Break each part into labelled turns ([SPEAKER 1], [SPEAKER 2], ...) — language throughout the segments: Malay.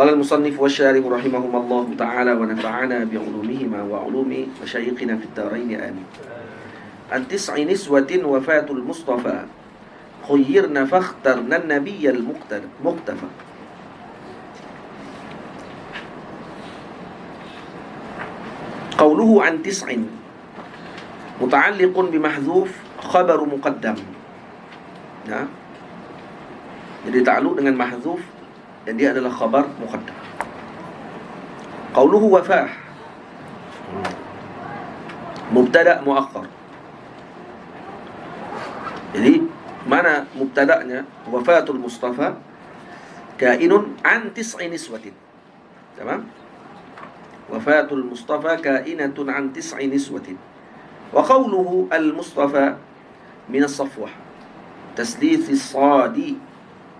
[SPEAKER 1] Qala al-musannif wa syarih rahimahumullah ta'ala wa nafa'ana bi'ulumihima wa ulumi masyayikhina fid dharain amin. An tis'i niswatin wafatul Mustafa khuyyirna fakhtarna an-nabiyyal muqtafa. Qawluhu an tis'in muta'alliqun bimahdhuf khabaru muqaddam. Ya. Jadi ta'alluq dengan mahdhuf dan dia adalah khabar muqaddam. Qawluhu wafah mubtada' muakhkhar. Jadi mana mubtada'nya? Wafatul Mustafa kainun an tis'i niswatin. Tamam? Wafatul Mustafa kainatun an tis'i niswatin. Wa qawluhu al-Mustafa min as-safwah taslith as-sadi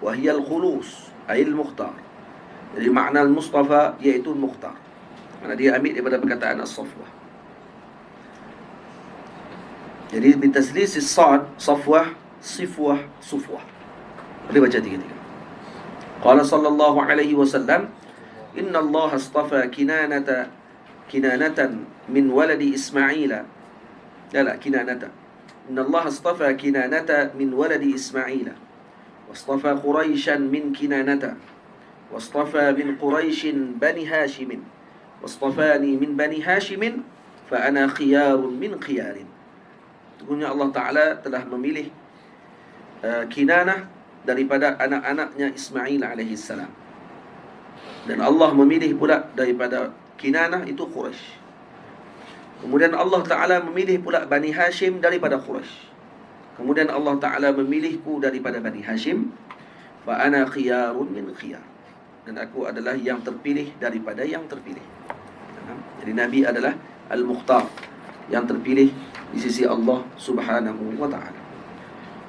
[SPEAKER 1] wa hiya al-khulus ay al-mukhtar. Jadi makna al-Mustafa iaitu al-mukhtar. Mana dia ambil daripada perkataan as-safwah. Jadi bitaslis as-sad, safwah, sifwah, sufwah. Boleh baca tiga-tiga. Qala sallallahu alaihi wasallam, inna Allah astafa kinanatan min waladi Ismaila. Kinanata. Inna Allah astafa kinanata min waladi Ismaila. Wastafa Quraisyan min kinanata. Wastafa min Quraisyin bani Hashimin. Wastafani min bani Hashimin. Fa ana khiyarun min khiyarin. Sesungguhnya Allah Ta'ala telah memilih Kinanah daripada anak-anaknya Ismail alaihissalam. Dan Allah memilih pula daripada Kinanah itu Quraisy. Kemudian Allah Ta'ala memilih pula Bani Hashim daripada Quraisy. Kemudian Allah Ta'ala memilihku daripada Bani Hashim. Fa ana khiyarun min khiyar. Dan aku adalah yang terpilih daripada yang terpilih. Jadi Nabi adalah Al-Mukhtar, yang terpilih di sisi Allah Subhanahu wa Ta'ala.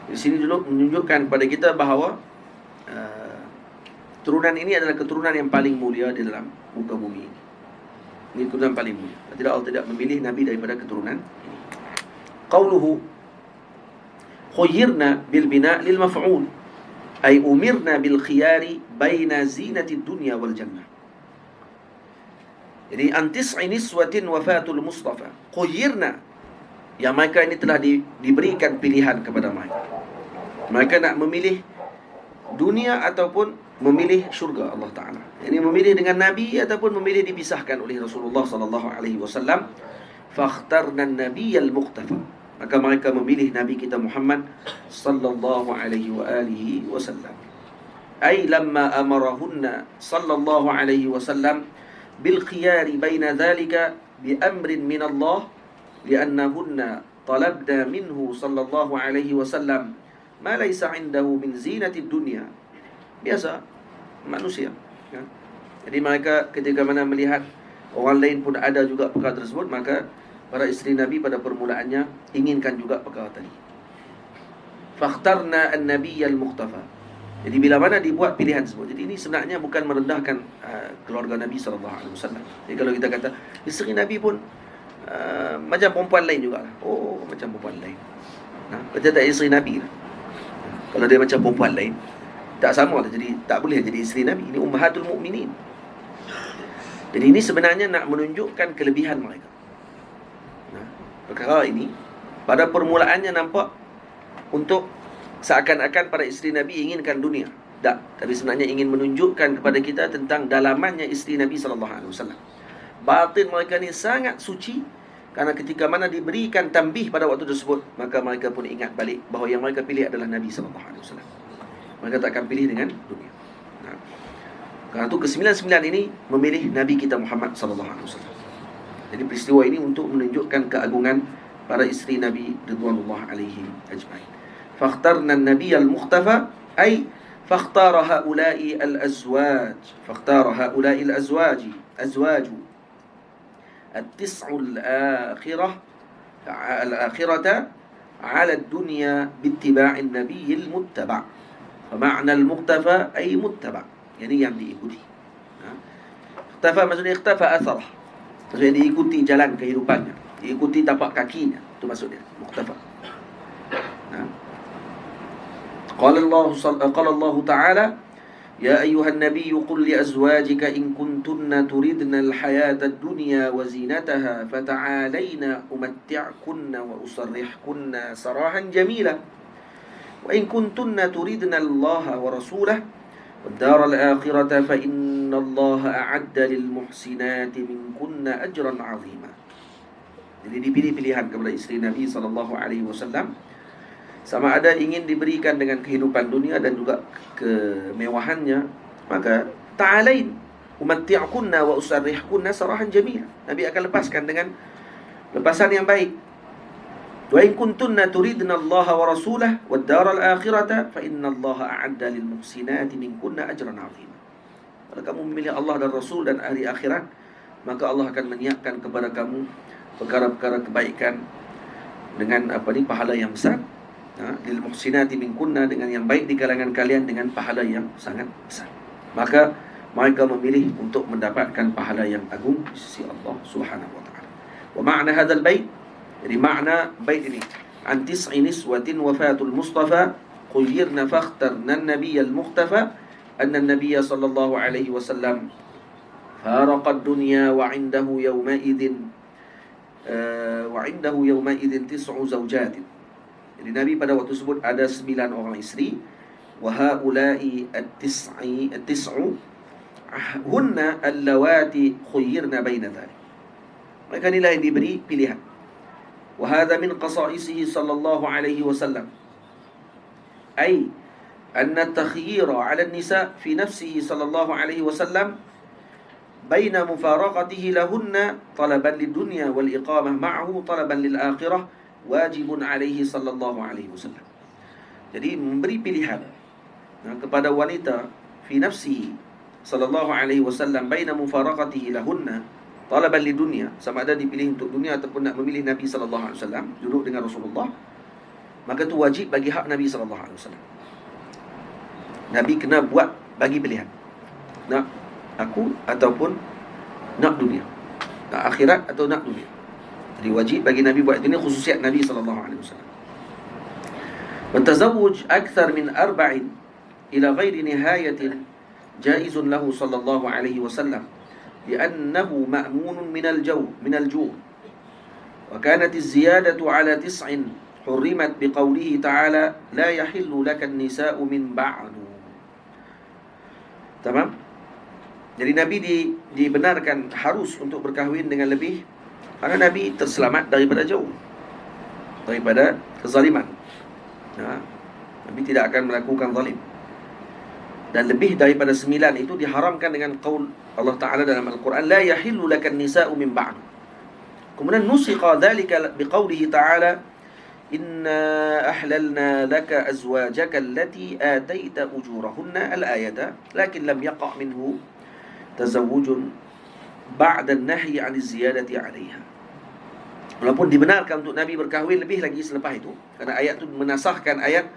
[SPEAKER 1] Di sini dulu menunjukkan kepada kita bahawa turunan ini adalah keturunan yang paling mulia di dalam muka bumi ini. Ini keturunan paling mulia. Tidak, Allah tidak memilih Nabi daripada keturunan ini. Qauluhu khuyyirna bil bina' lil maf'ul ay umirna bil khiyari baina zinati dunya wal jannah. Jadi antis'i niswatin wafatul Mustafa khuyyirna, yang mereka ini telah diberikan pilihan kepada mereka. Mereka nak memilih dunia ataupun memilih syurga Allah Ta'ala. Ini memilih dengan Nabi ataupun memilih dipisahkan oleh Rasulullah SAW. Fakhtarna an-nabiyyal muqtafa. Maka mereka memilih Nabi kita Muhammad sallallahu alaihi wa alihi wasallam. Ay lamma amarahunna sallallahu alaihi wasallam bil khiyari baina dhalika bi amrin min Allah li'annahunna talabna minhu sallallahu alaihi wasallam ma laysa indahu min zinatid dunya. Biasa manusia, ya. Jadi mereka ketika mana melihat orang lain pun ada juga perkara tersebut, maka para isteri Nabi pada permulaannya inginkan juga perkara tadi. Fakhtarna an-nabiyyal muqtafa. Jadi bila mana dibuat pilihan tersebut. Jadi ini sebenarnya bukan merendahkan keluarga Nabi sallallahu alaihi wasallam. Jadi kalau kita kata isteri Nabi pun macam perempuan lain juga lah. Oh, macam perempuan lain. Kita tak isteri Nabi lah. Kalau dia macam perempuan lain, tak sama lah. Jadi tak boleh jadi isteri Nabi. Ini ummahatul mu'minin. Jadi ini sebenarnya nak menunjukkan kelebihan mereka. Perkara ini pada permulaannya nampak untuk seakan-akan para isteri Nabi inginkan dunia. Tak, tapi sebenarnya ingin menunjukkan kepada kita tentang dalamannya isteri Nabi SAW. Batin mereka ni sangat suci, karena ketika mana diberikan tambih pada waktu tersebut, maka mereka pun ingat balik bahawa yang mereka pilih adalah Nabi SAW. Mereka tak akan pilih dengan dunia. Karena itu ke-99 ini memilih Nabi kita Muhammad SAW. Jadi peristiwa ini untuk menunjukkan keagungan para isteri Nabi ridwanullah alaihim ajma'in. Fakhtarna an-nabiyyal mukhtafa ay fakhtara haula'i al-azwaj. Fakhtara haula'i al-azwaji azwaju at-tis'u al-akhirah al-akhirata 'ala ad-dunya biittiba'in nabiyyil muttaba'. Fa ma'na al-muqtafa ay muttaba', yani yang diikuti. Ikhtafa maksudnya ikhtafa atharah. Maksudnya diikuti jalan kehidupannya, diikuti tapak kakinya. Itu maksudnya muqtafa. Qala Allah Ta'ala Ya ayuhan nabiyyu qul li azwajika in kuntunna turidna al-hayata ad-dunya wa zinataha fata'alayna umatti'kunna wa usarrihkunna sarahan jamila wa in kuntunna turidna Allah wa rasulahu wad dar al-akhirata fa inna Allah a'adda lil muhsinati minkunna ajran 'azima. Jadi dipilih pilihan kepada isteri Nabi sallallahu alaihi wasallam, sama ada ingin diberikan dengan kehidupan dunia dan juga kemewahannya, maka ta'alain umatti'kunna wa usarrihkunna sarahan jamila. Nabi akan lepaskan dengan lepasan yang baik. Wa in kuntunna turidna Allah wa rasulahu wad daral akhirata fa inna Allah a'adda lil muhsinati minkunna ajran 'azima. Kalau kamu memilih Allah dan Rasul dan hari akhirat, maka Allah akan menyiapkan kepada kamu perkara-perkara kebaikan dengan pahala yang besar. Lil muhsinati minkunna, dengan yang baik di kalangan kalian dengan pahala yang sangat besar. Maka mereka memilih untuk mendapatkan pahala yang agung di sisi Allah Subhanahu wa taala. Wa ma'na hadzal bait, jadi makna bait ini, an tis'i niswatin wafatul mustafa khuyyirna fakhtarna an-nabiy al-mukhtafa anna an-nabiy sallallahu alaihi wasallam faraqa ad-dunya wa 'indahu yawma idzin tis'u zawjatin. Jadi Nabi pada waktu tersebut ada 9 orang isteri. Wa haula'i at-tis'u hunna allawati khuyyirna baina dhalik. Mereka inilah yang diberi pilihan. Wa hadha min qasa'isihi sallallahu alaihi wasallam. Ay anna at-takhyira 'ala an-nisa fi nafsihi sallallahu alaihi wasallam baina mufaraqatihi lahunna talaban lid-dunya wal iqamah ma'ahu talaban lil akhirah wajibun alaihi sallallahu alaihi wasallam. Jadi memberi pilihan kepada wanita fi nafsihi sallallahu alaihi wasallam baina mufaraqatihi lahunna talaban lidunya, sama ada dipilih untuk dunia ataupun nak memilih Nabi sallallahu alaihi wasallam, duduk dengan Rasulullah, maka itu wajib bagi hak Nabi sallallahu alaihi wasallam. Nabi kena buat bagi pilihan, nak aku ataupun nak dunia, nak akhirat atau nak dunia. Jadi wajib bagi Nabi buat ini, khususiat Nabi sallallahu alaihi wasallam. Mentazawuj akthar min arba'in ila ghairi nihayatin jaizun lahu sallallahu alaihi wasallam li'annahu ma'munun min al-ju' wa kanat az-ziyadatu ala 9 hurrimat biqawlihi ta'ala la yahillu laka an-nisa'u min ba'du. Tamam? Jadi Nabi dibenarkan harus untuk berkahwin dengan lebih, karena Nabi terselamat daripada jauh, daripada kezaliman. Nabi tidak akan melakukan zalim. Dan lebih daripada 9 itu diharamkan dengan qaul Allah Ta'ala dalam Al-Quran, la yahillu lakan nisa'u min ba'du. Kemudian nusiqa dhalika biqaulihi ta'ala, inna ahlalna laka azwajaka allati ataita ujurahunna al-ayata lakin lam yaqa' minhu tazawwujun ba'da an-nahyi 'an az-ziyadati 'alayha. Walaupun dibenarkan untuk Nabi berkahwin lebih lagi selepas itu, kerana ayat itu menasahkan ayat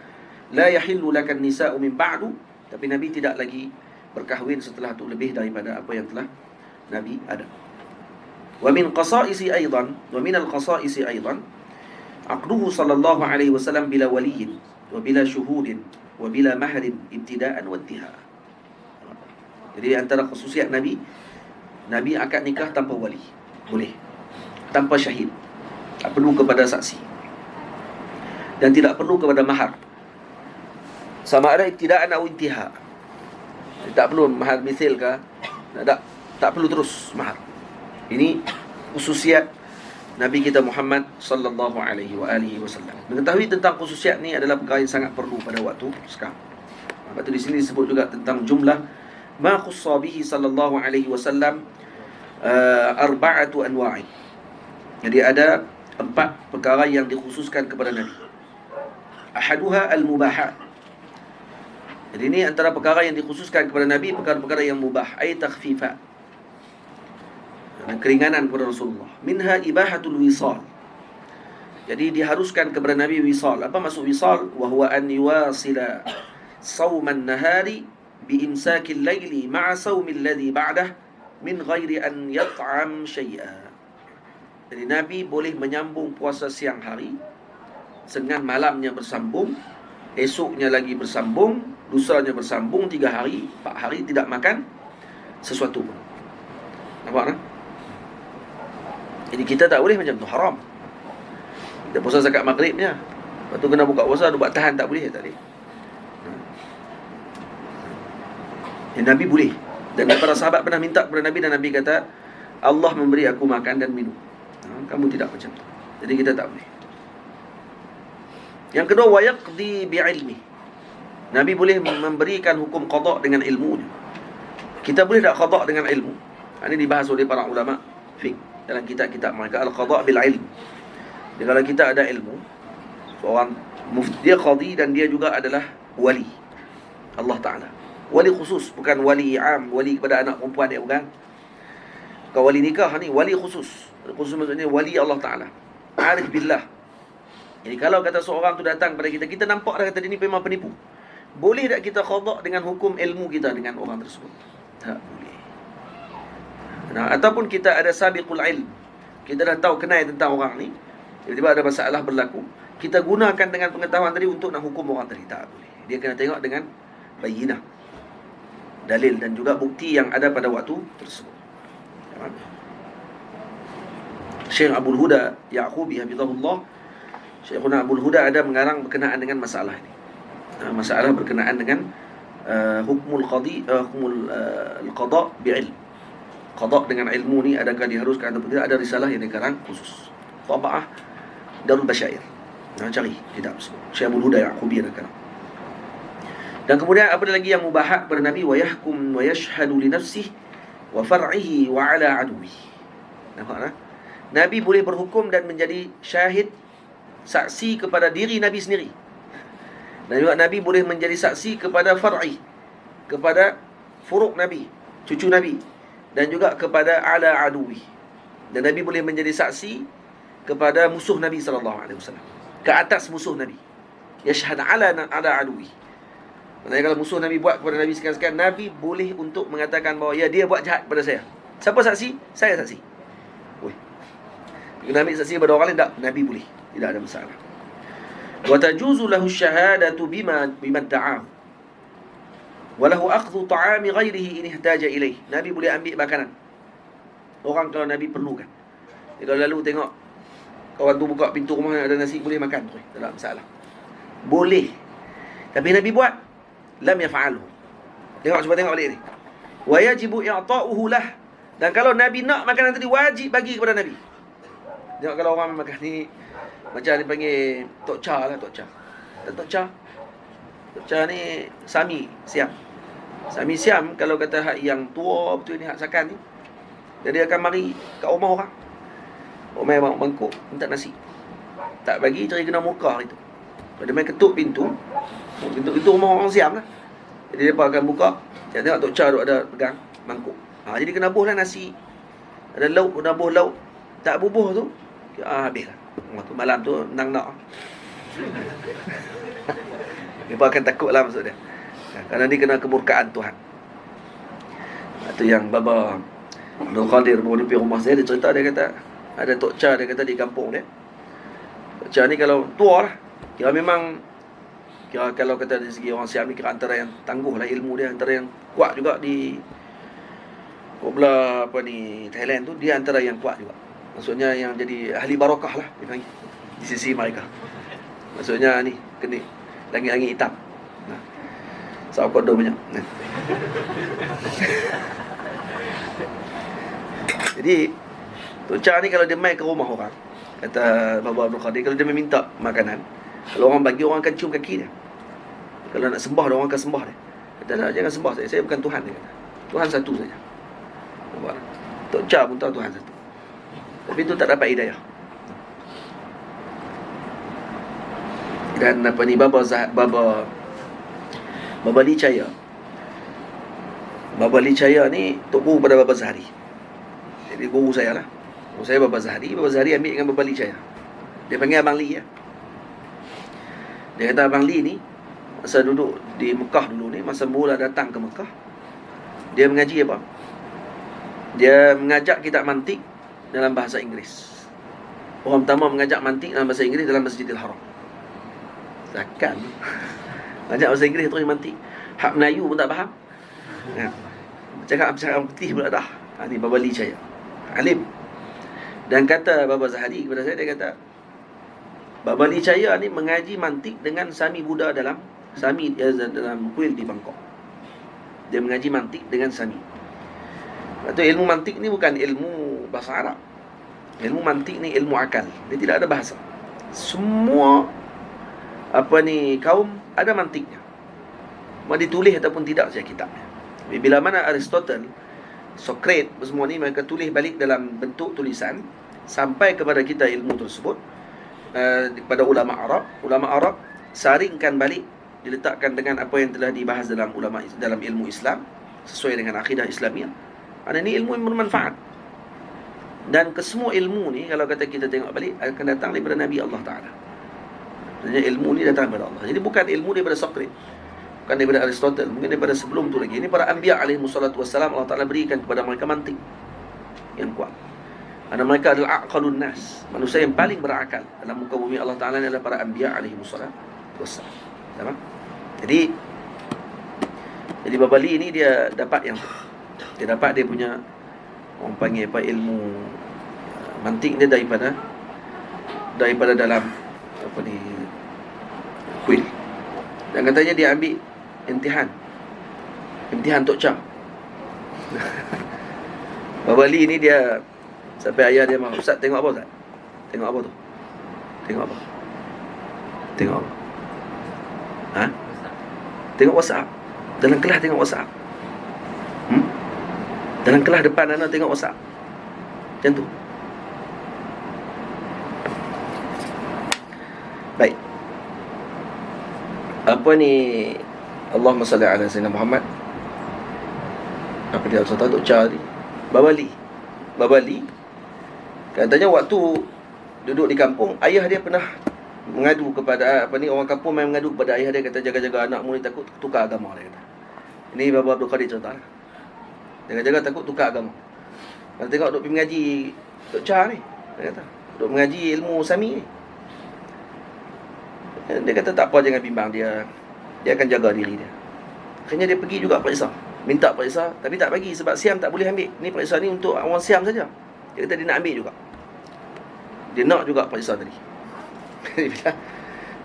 [SPEAKER 1] la yahillu lakan nisa'u min ba'du, tapi Nabi tidak lagi berkahwin setelah itu lebih daripada apa yang telah Nabi ada. Wa min al-qasa'isi aidan aqduhu sallallahu alaihi wasallam bila waliyin wa bila syuhudin wa bila mahrin ibtida'an wa intihaa. Jadi antara khususiat Nabi akad nikah tanpa wali, boleh, tanpa syahid, tak perlu kepada saksi, dan tidak perlu kepada mahar, sama ada ibtida'an atau intiha. Tak perlu mahar misil ke, tak perlu terus mahar. Ini khususiat Nabi kita Muhammad sallallahu alaihi wa alihi wasallam. Mengetahui tentang khususiat ni adalah perkara yang sangat perlu pada waktu sekarang. Sebab tu di sini disebut juga tentang jumlah ma khussa bihi sallallahu alaihi wasallam arba'atu anwa'i. Jadi ada 4 perkara yang dikhususkan kepada Nabi. Ahaduha al-mubahat. Jadi ini antara perkara yang dikhususkan kepada Nabi, perkara-perkara yang mubah, ay takhfifa, keringanan kepada Rasulullah. Minha ibahatul wisal. Jadi diharuskan kepada Nabi wisal. Apa maksud wisal? Wa huwa an yuwasila sawman nahari bi imsakil layli ma'a sawmil ladhi ba'dah min ghairi an yat'am syai'a. Jadi Nabi boleh menyambung puasa siang hari dengan malamnya bersambung, esoknya lagi bersambung, dosanya bersambung 3 hari, 4 hari tidak makan sesuatu pun. Nampak tak? Jadi kita tak boleh macam tu, haram. Kita puasa zakat maghribnya, lepas tu kena buka puasa, buat tahan, tak boleh, tak boleh. Nabi boleh. Dan para sahabat pernah minta kepada Nabi, dan Nabi kata, Allah memberi aku makan dan minum. Kamu tidak macam tu. Jadi kita tak boleh. Yang kedua, wa yaqdi bi'ilmi. Nabi boleh memberikan hukum qada dengan ilmunya. Kita boleh tak qada dengan ilmu? Ini dibahas oleh para ulama fiqh dalam kitab-kitab mereka, al-qada bil ilm. Jadi kalau kita ada ilmu, seorang mufti, dia qadi dan dia juga adalah wali Allah Ta'ala. Wali khusus, bukan wali am, wali kepada anak perempuan dia, bukan. Kalau wali nikah ni, wali khusus. Khusus maksudnya wali Allah Ta'ala, arif billah. Jadi kalau kata seorang tu datang pada kita, kita nampak dah kata dia ni memang penipu, boleh tak kita qada dengan hukum ilmu kita dengan orang tersebut? Tak boleh. Ataupun kita ada sabiqul ilm, kita dah tahu kenal tentang orang ni, tiba-tiba ada masalah berlaku, kita gunakan dengan pengetahuan tadi untuk nak hukum orang tadi, tak boleh. Dia kena tengok dengan bayinah, dalil dan juga bukti yang ada pada waktu tersebut. Syekh Abdul Huda Yaqubi hafizahullah, Syekhuna Abdul Huda ada mengarang berkenaan dengan masalah ini. Masalah berkenaan dengan hukmul qadi, hukmul al-qada bi'ilm. Qada dengan ilmu ni adakah diharuskan atau tidak? Ada risalah yang dikarang khusus, Taba'ah Darul Basyair. Cari kitab Syekh Abdul Huda Yaqubi ada karang. Dan kemudian apa lagi yang mubahat kepada Nabi, wa yahkum wa yashhadu li nafsihi wa far'ihi wa ala aduwi. Nampak tak? Nabi boleh berhukum dan menjadi syahid, saksi kepada diri Nabi sendiri. Dan juga Nabi boleh menjadi saksi kepada far'i, kepada furuk Nabi, cucu Nabi, dan juga kepada ala aduwi. Dan Nabi boleh menjadi saksi kepada musuh Nabi SAW, ke atas musuh Nabi. Yashhad ala aduwi. Maksudnya kalau musuh Nabi buat kepada Nabi sekian-sekian, Nabi boleh untuk mengatakan bahawa ya, dia buat jahat kepada saya. Siapa saksi? Saya saksi. Nabi ambil saksi kepada orang lain, tak? Nabi boleh, tidak ada masalah. Wa tajuzu lahu syahadatu bima da'ahu wa lahu akhdhu ta'ami ghairihi in ihtaja ilaih. Nabi boleh ambil makanan orang kalau Nabi perlukan. Jadi kalau lalu tengok kawan tu buka pintu rumah ada nasi, boleh makan tu, tak ada masalah. Boleh. Tapi Nabi buat, lam yaf'alhu. Cuba tengok balik ni. Wa yajibu i'ta'uhu lah. Dan kalau Nabi nak makanan tadi, wajib bagi kepada Nabi. Tengok kalau orang makan ni, macam dia panggil Tok Cha lah, Tok Cha. Tok Cha. Tok Cha ni Sami Siam. Sami Siam kalau kata hak yang tua betul ni, hak sakan ni, dia akan mari kat rumah orang. Orang main mangkuk, minta nasi. Tak bagi, cari kena muka itu. Kalau dia main ketuk pintu rumah orang Siam lah. Jadi mereka akan buka, tengok Tok Cha ada pegang mangkuk. Jadi kena buh lah nasi. Ada lauk, kena buh lauk. Tak bubuh tu, habis lah. Malam tu nang nak. Mereka akan takut lah maksud dia. Kerana dia kena kemurkaan Tuhan. Itu yang Baba Abdul Qadir baru di rumah saya, dia cerita, dia kata ada Tok Cha, dia kata di kampung dia. Tok Cha ni kalau tua lah, kira memang, kira kalau kata dari segi orang Siam ni, kira antara yang tangguh lah ilmu dia, antara yang kuat juga di belah apa ni Thailand tu, dia antara yang kuat juga. Maksudnya yang jadi ahli barakah lah dipanggil di sisi mereka. Maksudnya ni kena langit-langit hitam. Saya kodoh banyak. Jadi Tok Cha ni kalau dia mai ke rumah orang, kata Baba Abdul Qadir, kalau dia meminta makanan, kalau orang bagi, orang akan cium kaki dia. Kalau nak sembah dia, orang akan sembah dia. Kata tak, jangan sembah saya. Saya bukan Tuhan, dia kata. Tuhan satu saja. Nampak? Tok Cha pun tahu Tuhan satu. Tapi itu tak dapat hidayah. Dan apa ni, Baba Li Chaya. Baba Li Chaya ni tok guru pada Baba Zahari. Jadi guru saya lah. Guru saya Baba Zahari. Baba Zahari ambil dengan Baba Li Chaya. Dia panggil Abang Li ya. Dia kata Abang Li ni, masa duduk di Mekah dulu ni, masa mula datang ke Mekah, dia mengaji apa? Dia mengajak kitab mantik dalam bahasa Inggeris. Orang pertama mengajak mantik dalam bahasa Inggeris dalam Masjidil Haram. Takkan ajak bahasa Inggeris terus mantik. Hak Melayu pun tak faham. Cakap putih pula dah. Ni Baba Li Chaya, alim. Dan kata Baba Zahari kepada saya, dia kata Baba Li Chaya ni mengaji mantik dengan Sami Buddha dalam kuil di Bangkok. Dia mengaji mantik dengan Sami. Lepas tu ilmu mantik ni bukan ilmu bahasa Arab. Ilmu mantik ni ilmu akal. Dia tidak ada bahasa. Semua kaum ada mantiknya. Mau ditulis ataupun tidak saja kitabnya. Bila mana Aristotle, Socrates, semua ni mereka tulis balik dalam bentuk tulisan sampai kepada kita ilmu tersebut, kepada ulama Arab saringkan balik, diletakkan dengan apa yang telah dibahas dalam ilmu Islam sesuai dengan akidah Islamiah. Ini ilmu yang bermanfaat. Dan kesemua ilmu ni kalau kata kita tengok balik akan datang daripada Nabi Allah Taala. Maksudnya ilmu ni datang daripada Allah. Jadi bukan ilmu daripada Socrates, bukan daripada Aristotle, mungkin daripada sebelum tu lagi. Ini para anbiya alaihi wassalatu wassalam, Allah Taala berikan kepada mereka mantik yang kuat. Karena mereka adalah aqalun nas, manusia yang paling berakal dalam muka bumi Allah Taala ni adalah para anbiya alaihi wassalatu wassalam. Faham? Jadi Baba Li ni dia dapat yang tu. Dia dapat dia punya, orang panggil ilmu mantik dia daripada dalam kuil. Dan katanya dia ambil imtihan Tok Cha. Baba Li ni dia sampai ayah dia mahu, "Ustaz, tengok apa Ustaz? Tengok apa tu? Tengok apa? Tengok apa? Ha? Tengok WhatsApp. Dalam kelas tengok WhatsApp. Dalam kelas depan anak tengok WhatsApp." Macam tu. Baik. Allahumma salli ala Sayyidina Muhammad. Apa dia Ustaz Tok Cha ni? Baba Li katanya waktu duduk di kampung, ayah dia pernah mengadu kepada orang kampung main mengadu kepada ayah dia, kata jaga-jaga anakmu ni takut tukar agama, dia kata. Ini Baba Abdul Qadir cerita. Jaga-jaga takut tukar agama. Kalau tengok duk pergi mengaji Tok Cha ni, dia kata, duk mengaji ilmu Sami ni. Dia kata tak apa, jangan bimbang, dia akan jaga diri dia. Akhirnya dia pergi juga periksa, minta periksa, tapi tak bagi sebab Siam tak boleh ambil. Ni periksa ni untuk orang Siam saja. Dia kata dia nak ambil juga. Dia nak juga periksa tadi.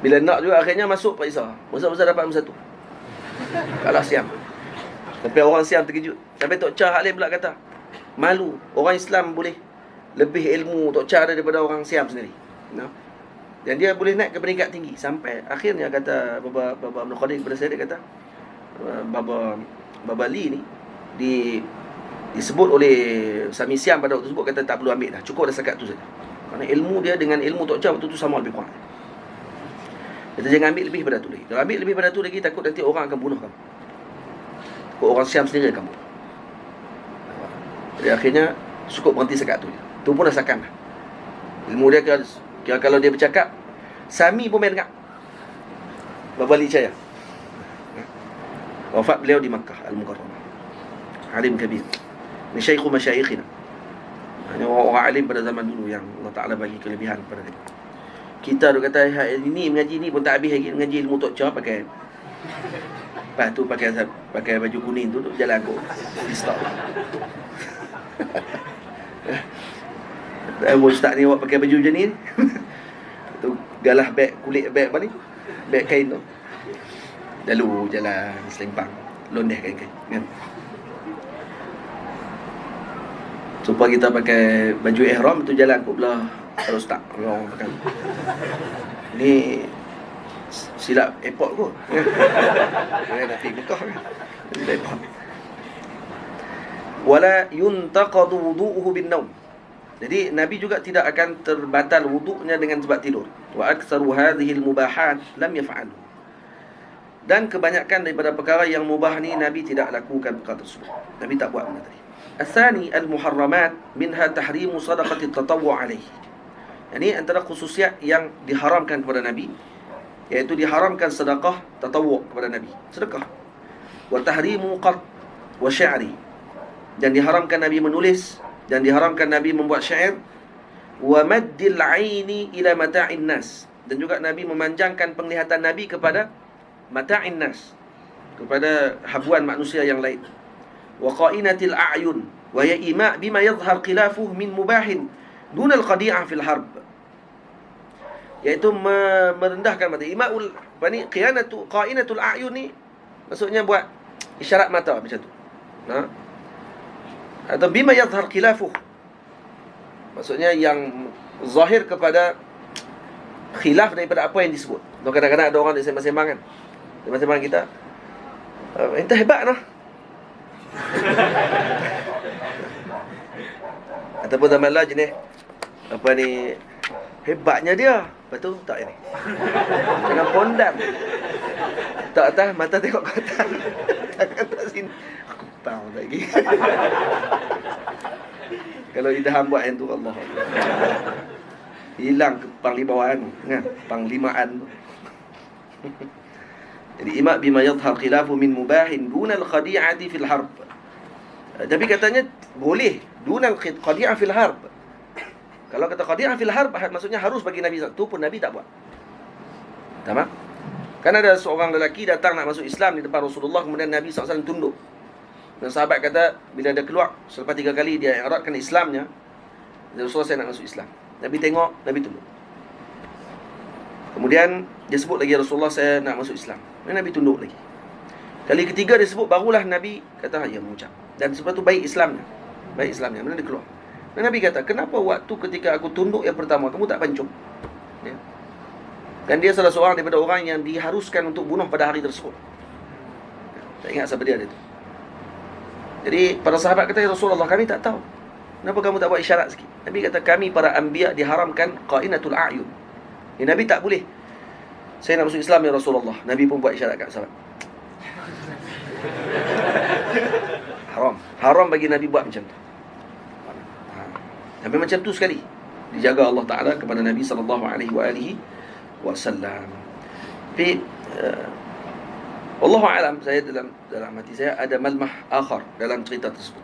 [SPEAKER 1] bila nak juga akhirnya masuk periksa. Besar-besar dapat nombor 1. Kalah Siam. Sampai orang Siam terkejut. Sampai Tok Cha Halim pula kata, malu orang Islam boleh lebih ilmu Tok Cha daripada orang Siam sendiri. Dan dia boleh naik ke peringkat tinggi. Sampai akhirnya kata Baba Abdul Qadir kepada saya, dia kata Baba Li ni disebut oleh Sami Siam pada waktu tersebut, kata tak perlu ambil dah, cukup dah sekat tu saja. Kerana ilmu dia dengan ilmu Tok Cha waktu tu sama lebih kurang. Kata jangan ambil lebih pada tu lagi. Kalau ambil lebih pada tu lagi, takut nanti orang akan bunuh kamu. Takut orang Siam sendiri kamu. Jadi akhirnya cukup berhenti sekat tu je. Tu pun dah sakan dah. Ilmu dia kira kalau dia bercakap, Sami pun main dengar. Baba Li Chaya. Wafat beliau di Makkah Al-Mukarramah. Alim kabir. Ni syaikhu masyayikhina. Ini orang alim pada zaman dulu yang Allah Ta'ala bagi kelebihan kepada dia. Kita tu kata, ini mengaji ni pun tak habis lagi, mengaji ilmu Tok Cha pakai. Lepas tu pakai baju kuning tu jalan aku. Stop. Ustaz ni awak pakai baju macam ni. Tu galah beg kulit, beg apa ni? Beg kain tu. Lalu jalan selempang, londeh kain-kain kan. Supaya kita pakai baju ihram tu jalan aku belah terus tak orang pakai. Ni silap airport kot. Nak pergi Mekah kan. Airport. Wala yuntaqadu wudu'uhu bin naum. Jadi Nabi juga tidak akan terbatal wuduknya dengan sebab tidur. Wa aktsaru hadhihi al-mubahat lam yaf'alu. Dan kebanyakan daripada perkara yang mubah ni Nabi tidak lakukan perkara tersebut. Nabi tak buat benda tadi. Al-thani al-muharramat minha tahrimu sadaqati at-tatawwu' alayhi. Ini antara khususiat yang diharamkan kepada Nabi, iaitu diharamkan sedekah tatawwu' kepada Nabi. Sedekah. Wa tahrimu qat wa syi'ri. Dan diharamkan Nabi menulis, dan diharamkan Nabi membuat syair. Wa maddil 'aini ila mata'in nas. Dan juga Nabi memanjangkan penglihatan Nabi kepada mata'in nas, kepada habuan manusia yang lain. Wa qa'inatil a'yun wa ya ima' bima yadhhar khilafuhu min mubahin dun al-qadi'ah fil harb. Iaitu merendahkan mata. Ima'ul qa'inatul a'yun ni maksudnya buat isyarat mata macam tu. Atau bima yadhhar khilafuhu, maksudnya yang zahir kepada khilaf daripada apa yang disebut. Kadang-kadang ada orang di sembang-sembang kan, sembang-sembang kita, entah hebat noh. Ataupun zaman lah jenis apa ni, hebatnya dia. Betul tak ini? Jangan pondam. Tak atas, mata tengok ke atas. Tangan tak sini. Aku tahu lagi. Kalau idham buat yang tu, Allah. Hilang panglibawaan kan? Panglimaan tu. Jadi ima' bima yadhhar khilafu min mubahin dunal khadi'ati fil harb. Tapi katanya boleh dunal khadi'ah fil harb. Kalau kata khadi'ah fil harb, maksudnya harus bagi Nabi. Tu pun Nabi tak buat. Tamam? Kan ada seorang lelaki datang nak masuk Islam di depan Rasulullah, kemudian Nabi SAW tunduk. Dan sahabat kata, bila dia keluar, selepas 3 kali dia i'radkan Islamnya, Rasulullah, saya nak masuk Islam. Nabi tengok, Nabi tunduk. Kemudian dia sebut lagi, Rasulullah, saya nak masuk Islam. Dan Nabi tunduk lagi. Kali ketiga dia sebut, barulah Nabi kata, ya, mengucap. Dan sebab tu baik Islamnya. Baik Islamnya. Kemudian dia keluar. Dan Nabi kata, kenapa waktu ketika aku tunduk yang pertama, kamu tak pancung? Ya. Dan dia salah seorang daripada orang yang diharuskan untuk bunuh pada hari tersebut. Tak ingat siapa dia tu. Jadi para sahabat kata, ya Rasulullah, kami tak tahu. Kenapa kamu tak buat isyarat sikit? Nabi kata, kami para anbiya diharamkan qa'inatul a'yun. Ya, Nabi tak boleh, saya nak masuk Islam ya Rasulullah. Nabi pun buat isyarat kat sahabat. Haram bagi Nabi buat macam tu. Nabi macam tu sekali dijaga Allah Ta'ala kepada Nabi SAW. Tapi Wallahu a'lam, saya dalam hati saya ada malmah akhar dalam cerita tersebut.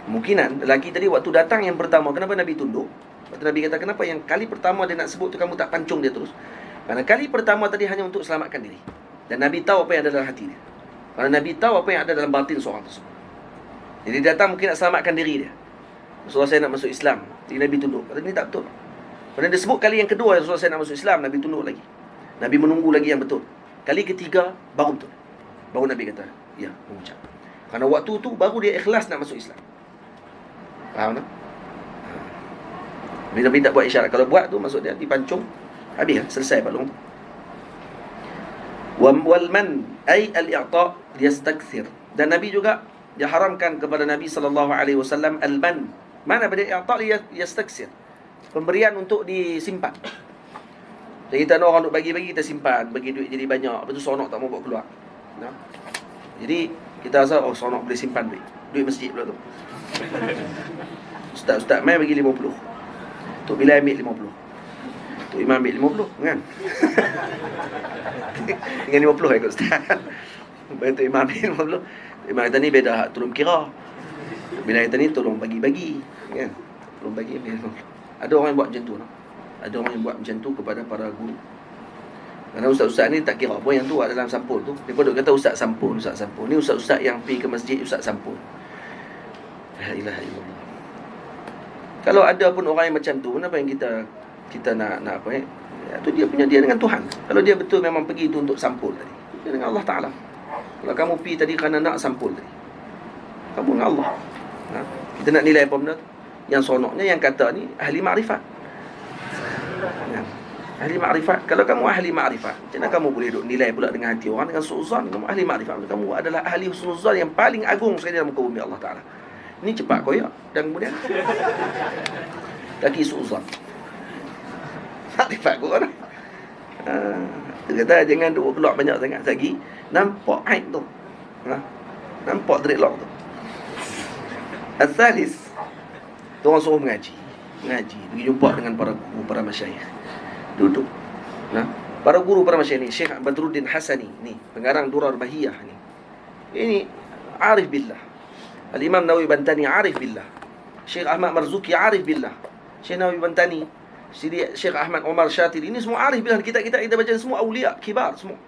[SPEAKER 1] Kemungkinan lelaki tadi waktu datang yang pertama, kenapa Nabi tunduk? Waktu Nabi kata, kenapa yang kali pertama dia nak sebut tu kamu tak pancung dia terus? Karena kali pertama tadi hanya untuk selamatkan diri. Dan Nabi tahu apa yang ada dalam hati dia. Karena Nabi tahu apa yang ada dalam batin seorang tersebut. Jadi dia datang mungkin nak selamatkan diri dia. Rasulullah, saya nak masuk Islam. Jadi Nabi tunduk. Kata, ini tak betul. Pada dia sebut kali yang kedua, Rasulullah, saya nak masuk Islam, Nabi tunduk lagi. Nabi menunggu lagi yang betul. Kali ketiga baru betul. Baru Nabi kata, ya, mengucap. Karena waktu tu baru dia ikhlas nak masuk Islam. Faham tak? Nabi tak buat isyarat. Kalau buat tu maksud dia dipancung, habis lah, selesai balung tu. Wal man ay al-i'ta yastakthir. Dan Nabi juga dia haramkan kepada Nabi SAW al-man. Mana pada i'ta yastakthir? Pemberian untuk disimpan. Jadi kita nak orang untuk bagi-bagi, kita simpan, bagi duit jadi banyak, lepas tu sonok tak mau bawa keluar. Nah. Jadi kita rasa, oh, sonok boleh simpan duit masjid pula tu. Ustaz mai bagi 50. Tok Bilal ambil 50. Tok Imam ambil 50 kan. Dengan 50 ikut ustaz. Baik Tok Imam ambil 50. Imam kata ni beda hak tolong kira. Bila kata ni tolong bagi-bagi kan. Tolong bagi ambil 50. Ada orang yang buat macam tu, no? Ada orang yang buat macam tu kepada para guru. Kerana ustaz-ustaz ni tak kira apa yang tu dalam sampul tu. Dia pun kata ustaz sampul, ustaz sampul. Ni ustaz-ustaz yang pergi ke masjid, ustaz sampul. La ilaha illallah. Kalau ada pun orang yang macam tu, kenapa yang kita nak apa ya? Tu dia punya dia dengan Tuhan. Kalau dia betul memang pergi tu untuk sampul tadi, dia dengan Allah Ta'ala. Kalau kamu pergi tadi kerana nak sampul tadi, kamu dengan Allah. Kita nak nilai apa benda tu? Yang sonoknya yang kata ni ahli makrifat. Ahli makrifat. Kalau kamu ahli makrifat, macam mana kamu boleh duk nilai pula dengan hati orang, dengan su'uzan? Kamu ahli makrifat, kamu adalah ahli husnuzan yang paling agung sekali dalam muka bumi Allah Ta'ala. Ini cepat koyak. Dan kemudian kaki su'uzan. Makrifat kot orang. Dia kata jangan duk keluar banyak sangat lagi, nampak aib tu. Nampak dreadlock tu. Al-thalis, orang suruh mengaji, pergi jumpa dengan para guru, para masyayikh. Duduk. Para guru, para masyayikh ni, Syekh Badruddin Hasani ni, pengarang Durar Bahiyah ni. Ini arif billah. Al-Imam Nawawi Bantani arif billah. Syekh Ahmad Marzuki arif billah. Syekh Nawawi Bantani, Syekh Ahmad Omar Syatiri, ini semua arif billah. Kita baca semua awliya kibar semua.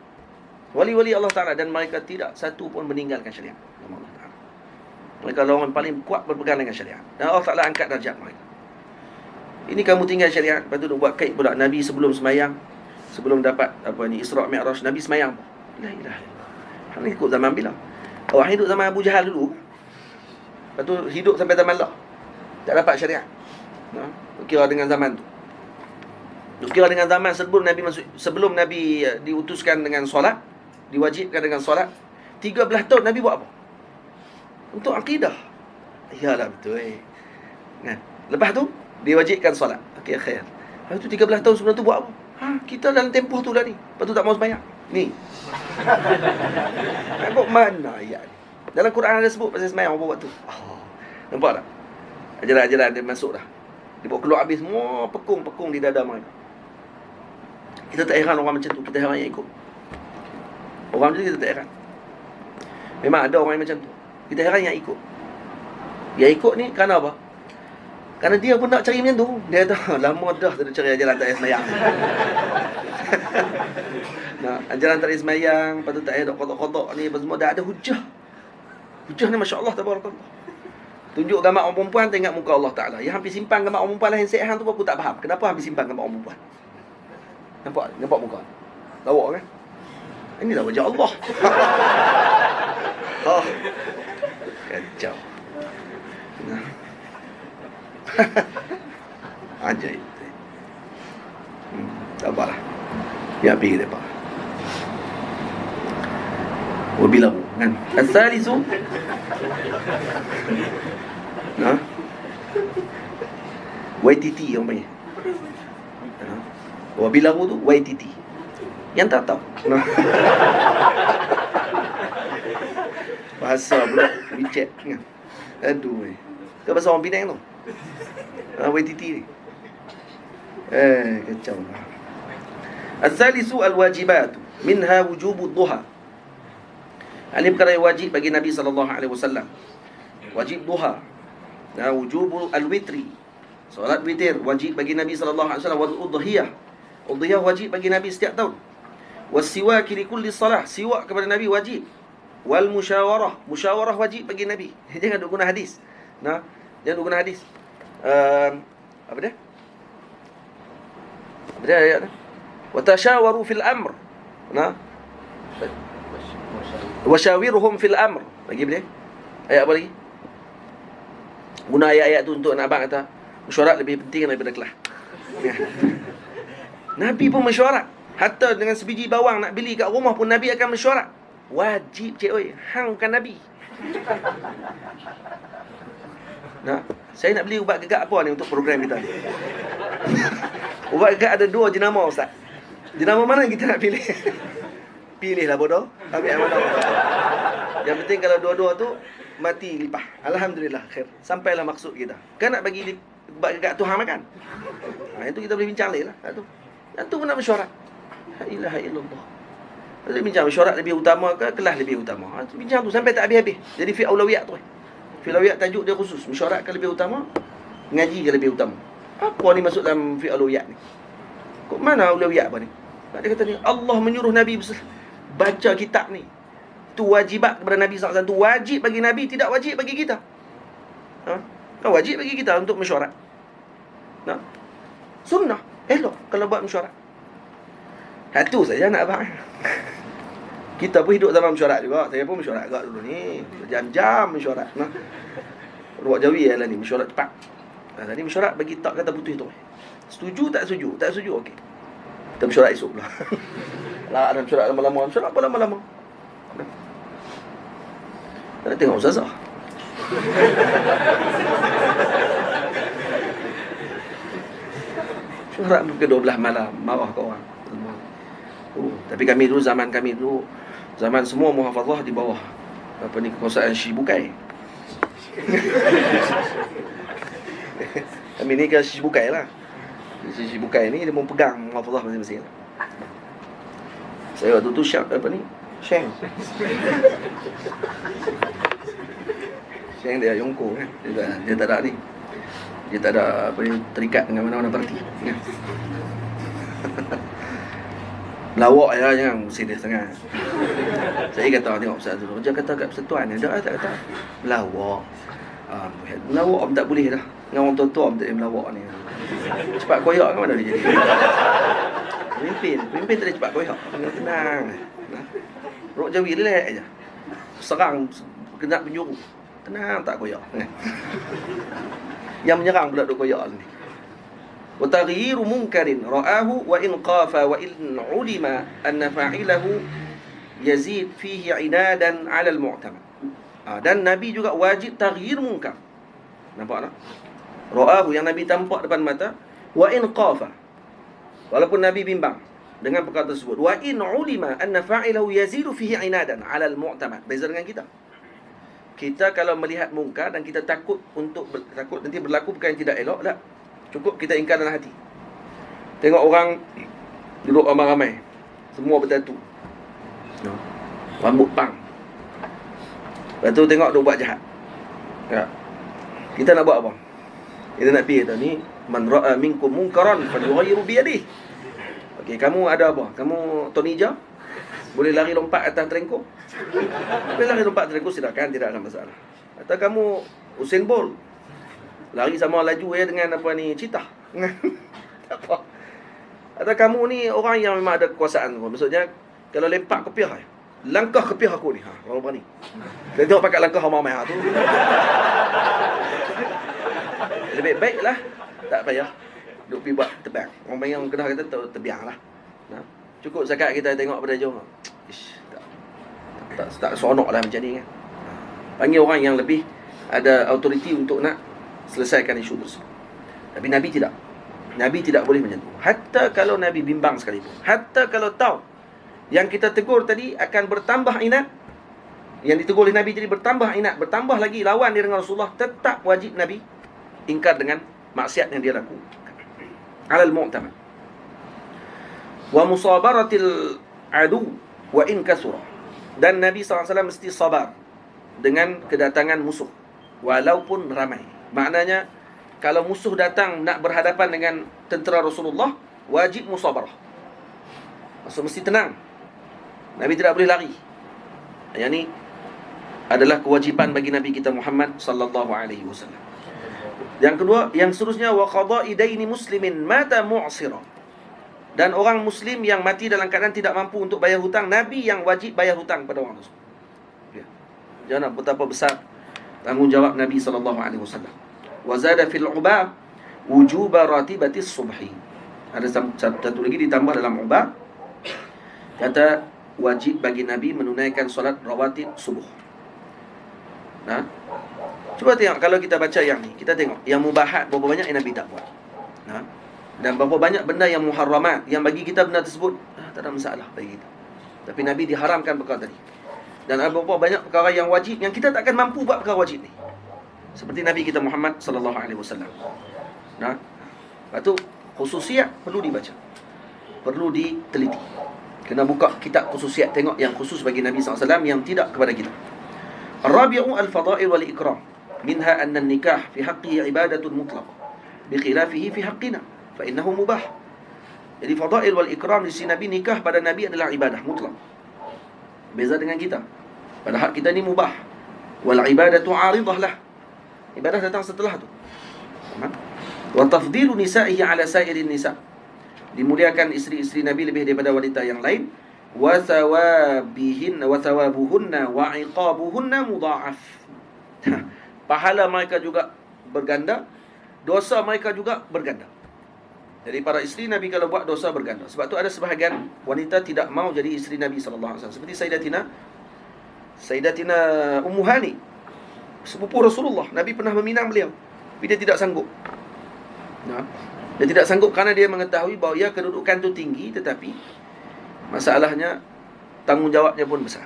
[SPEAKER 1] Wali-wali Allah Ta'ala, dan mereka tidak satu pun meninggalkan syariat Allah Ta'ala. Mereka adalah orang paling kuat berpegang dengan syariat, dan Allah Ta'ala angkat darjat mereka. Ini kamu tinggal syariat, lepas tu buat kait pula. Nabi sebelum semayang, sebelum dapat Isra' Mi'raj, Nabi semayang. La ilaha illallah. Hang ikut zaman bila? Awak hidup zaman Abu Jahal dulu, lepas tu hidup sampai zaman lah, tak dapat syariat. Kira dengan zaman tu. Kira dengan zaman sebelum Nabi diutuskan dengan solat, diwajibkan dengan solat, 13 tahun Nabi buat apa? Untuk akidah. Iyalah betul. Kan? Lepas tu diwajibkan solat. Okey, khair. Lepas tu 13 tahun sebelum tu buat apa? Kita dalam tempoh tu lah ni. Lepas tu tak mau sembahyang. Ni. Kau mana ayat ni? Dalam Quran ada sebut pasal sembahyang apa waktu. Nampak tak? Ajaran-ajaran dia masuk dah. Dia bawa keluar habis semua pekung-pekung di dada mereka. Kita tak heran orang macam tu, kita heran yang ikut. Orang macam tu kita tak heran. Memang ada orang yang macam tu, kita heran yang ikut. Yang ikut ni kerana apa? Kerana dia pun nak cari macam tu. Dia kata, lama dah tak ada cari ajaran tak payah semayang. Nah, ajaran tak payah semayang, lepas tu tak payah dok kotak-kotak ni, apa semua, dah ada hujah. Hujah ni Masya Allah, tabarakallah. Tunjuk gambar orang perempuan, tengok muka Allah Ta'ala. Yang hampir simpan gambar orang perempuan lain sehat tu, aku tak faham. Kenapa hampir simpan gambar orang perempuan? Nampak muka? Lawak kan? Inilah wajah Allah. Kacau. Nah. Ajaib. Sabarlah. Ya pergi depa. Wabilahu kan. As-salisu. YTT yang panggil. Wabilahu tu YTT. Yang tak tahu. Bahasa pula WeChat kan. Aduh. Ke bahasa orang Penang tu. YTT ni. Kacau lah. As-salisu al-wajibat. Minha wujubud duha. Ini perkara yang wajib bagi Nabi SAW. Wajib duha. Wujubul al-witri. Solat witir wajib bagi Nabi SAW. Wal udhiyah. Udhiyah wajib bagi Nabi setiap tahun. Was-siwak li kulli salah. Siwak kepada Nabi wajib. Wal musyawarah. Musyawarah wajib bagi Nabi. Jangan duk guna hadis. Jangan duk guna hadis. Apa dia? Apa dia ayat tu? Wa tashawaru fil amr. Wasyawirhum fil amr. Lagi apa dia? Ayat apa lagi? Guna ayat-ayat tu untuk nak abang kata mesyuarat lebih penting daripada kelah. Nabi pun mesyuarat. Hatta dengan sebiji bawang nak beli kat rumah pun Nabi akan mesyuarat. Wajib cik oi. Hang bukan Nabi. Saya nak beli ubat gegak apa ni untuk program kita ni? Ubat gegak ada 2 jenama ustaz. Jenama mana yang kita nak pilih? Pilihlah bodoh. Ambil yang mana? Yang penting kalau dua-dua tu mati lipah. Alhamdulillah khair. Sampailah maksud kita. Kan nak bagi ubat gegak tu hang makan. Itu kita boleh bincang lain lah. Yang tu pun nak mesyuarat. La ilaha illallah. Kita bincang mesyuarat lebih utama ke kelas lebih utama. Bincang tu sampai tak habis-habis. Jadi fi aulawiyat tu. Fi aulawiyat tajuk dia khusus. Mesyuarat ke lebih utama? Ngaji ke lebih utama? Apa ni masuk dalam fi aulawiyat ni? Kok mana aulawiyat apa ni? Dia kata ni Allah menyuruh Nabi baca kitab ni. Tu wajibat kepada Nabi SAW. Tu wajib bagi Nabi, tidak wajib bagi kita. Kan wajib bagi kita untuk mesyuarat. Sunnah. Elok kalau buat mesyuarat. Satu saja nak abang. Kita pun hidup zaman mesyuarat juga. Saya pun mesyuarat agak dulu ni. Jam-jam mesyuarat. Ruak Jawi lah ni, mesyuarat cepat. Tadi mesyuarat bagi tak kata putus tu. Setuju tak setuju? Tak setuju, okey. Kita mesyuarat esok pula. Lah ada mesyuarat lama-lama. Mesyuarat apa lama-lama? Kita nak tengok ustazah. Mesyuarat ke 12 malam. Marah ke orang. Tapi kami dulu, zaman kami dulu, zaman semua muhafazah di bawah apa ni, kekuasaan Syibukai. Kami ni ke Syibukai lah. Syibukai ni dia mempegang muhafazah masing-masing. Saya waktu tu Syekh apa ni? Syekh dia Yongko kan. Dia tak ada ni. Dia tak ada apa ni, terikat dengan mana-mana parti. Lawak ya, jangan serius sangat. Saya kata tengok Ustaz dulu. Dia kata kat persatuan ni, dah tak kata melawak. Melawak pun tak boleh dah. Dengan orang tua-tua pun tak boleh melawak ni. Cepat koyak kan mana dia jadi. Pemimpin tak ada cepat koyak. Tenang. Rok Jawi relax aja. Serang kena penjuru. Tenang tak koyak. Yang menyerang pula duk koyak ni. Wa taghyiru munkarin ra'ahu wa in qafa wa in ulima anna fa'ilahu yazid fihi inadan 'ala al-mu'tamad. Dan Nabi juga wajib taghyir munkar. Nampak tak? Ra'ahu yang Nabi tampak depan mata, wa in qafa. Walaupun Nabi bimbang dengan perkara tersebut, wa in ulima anna fa'ilahu yazidu fihi inadan 'ala al-mu'tamad. Beza dengan kita. Kita kalau melihat munkar dan kita takut nanti berlaku perkara yang tidak elok, tak. Cukup kita ingkar dalam hati. Tengok orang duduk ramai-ramai, semua bertatu, rambut pang. Lepas tu tengok dia buat jahat. Ya. Kita nak buat apa? Kita nak pergi kata ni, man ra'a minkum munkaran falyughayyiru bi yadihi. Okey, kamu ada apa? Kamu Tony Jaa? Boleh lari lompat atas terengkuk? Boleh lari lompat terengkuk, silakan, tidak ada masalah. Atau kamu Usain Bolt, lari sama laju dengan apa ni, citah. Tak apa. Atau kamu ni orang yang memang ada kekuasaan. Maksudnya kalau lempak kepiah, langkah kepiah aku ni, orang berani. Dan tengok pakai langkah ramai tu. Lebih baiklah tak payah duk pergi buat terbang. Orang panggil orang Kedah kata terbianglah. Cukup zakat kita tengok pada jauh. Tak seronok lah macam ni kan. Panggil orang yang lebih ada autoriti untuk nak selesaikan isu tersebut. Tapi Nabi tidak. Nabi tidak boleh macam tu. Hatta kalau Nabi bimbang sekalipun. Hatta kalau tahu yang kita tegur tadi akan bertambah inat, yang ditegur oleh Nabi jadi bertambah inat, bertambah lagi lawan dia dengan Rasulullah, tetap wajib Nabi ingkar dengan maksiat yang dia lakukan. Alal mu'tamad. Wa musabaratil adu wa in kasura. Dan Nabi SAW mesti sabar dengan kedatangan musuh walaupun ramai. Maknanya kalau musuh datang nak berhadapan dengan tentera Rasulullah, wajib musabarah. Maksud mesti tenang. Nabi tidak boleh lari. Yang ni adalah kewajipan bagi Nabi kita Muhammad sallallahu alaihi wasallam. Yang kedua, yang seterusnya, wa qada'i daini muslimin mata mu'sira. Dan orang muslim yang mati dalam keadaan tidak mampu untuk bayar hutang, Nabi yang wajib bayar hutang pada orang tersebut. Ya. Jangan betapa besar tanggungjawab Nabi sallallahu alaihi wasallam. Wa zada fil ubah wujuba ratibatis subhi. Ada satu lagi ditambah dalam ubah, kata wajib bagi Nabi menunaikan solat rawatib subuh. Nah, cuba tengok kalau kita baca yang ni, kita tengok yang mubahat berapa banyak yang Nabi tak buat. Nah, dan berapa banyak benda yang muharramat yang bagi kita benda tersebut tak ada masalah bagi kita. Tapi Nabi diharamkan perkara tadi. Dan ada berapa banyak perkara yang wajib yang kita tak akan mampu buat perkara wajib ni. Seperti Nabi kita Muhammad sallallahu alaihi wasallam. Nah, lepas tu khususiat perlu dibaca, perlu diteliti. Kena buka kitab khususiat, tengok yang khusus bagi Nabi SAW yang tidak kepada kita. Ar-rabi'u al-fada'il wal ikram. Minha anna an-nikah fi haqqihi ibadatun mutlaq, bi khilafihi fi haqqina fa innahu mubah. Jadi fada'il wal ikram di sini Nabi, nikah pada Nabi adalah ibadah mutlak. Beza dengan kita. Pada hak kita ni mubah. Wal ibadatu 'aridah lah. Ibadah datang setelah tu. Wa tafdilu nisa'ihi 'ala sa'irin nisa'. Dimuliakan isteri-isteri Nabi lebih daripada wanita yang lain. Wa thawabuhunna wa 'iqabuhunna mudha'af. Pahala mereka juga berganda, dosa mereka juga berganda. Jadi para isteri Nabi kalau buat dosa berganda. Sebab tu ada sebahagian wanita tidak mau jadi isteri Nabi sallallahu alaihi wasallam. Seperti Sayyidatina Ummu Hani, sepupu Rasulullah. Nabi pernah meminang beliau, tapi dia tidak sanggup. Dia tidak sanggup kerana dia mengetahui bahawa ya kedudukan itu tinggi, tetapi masalahnya tanggungjawabnya pun besar.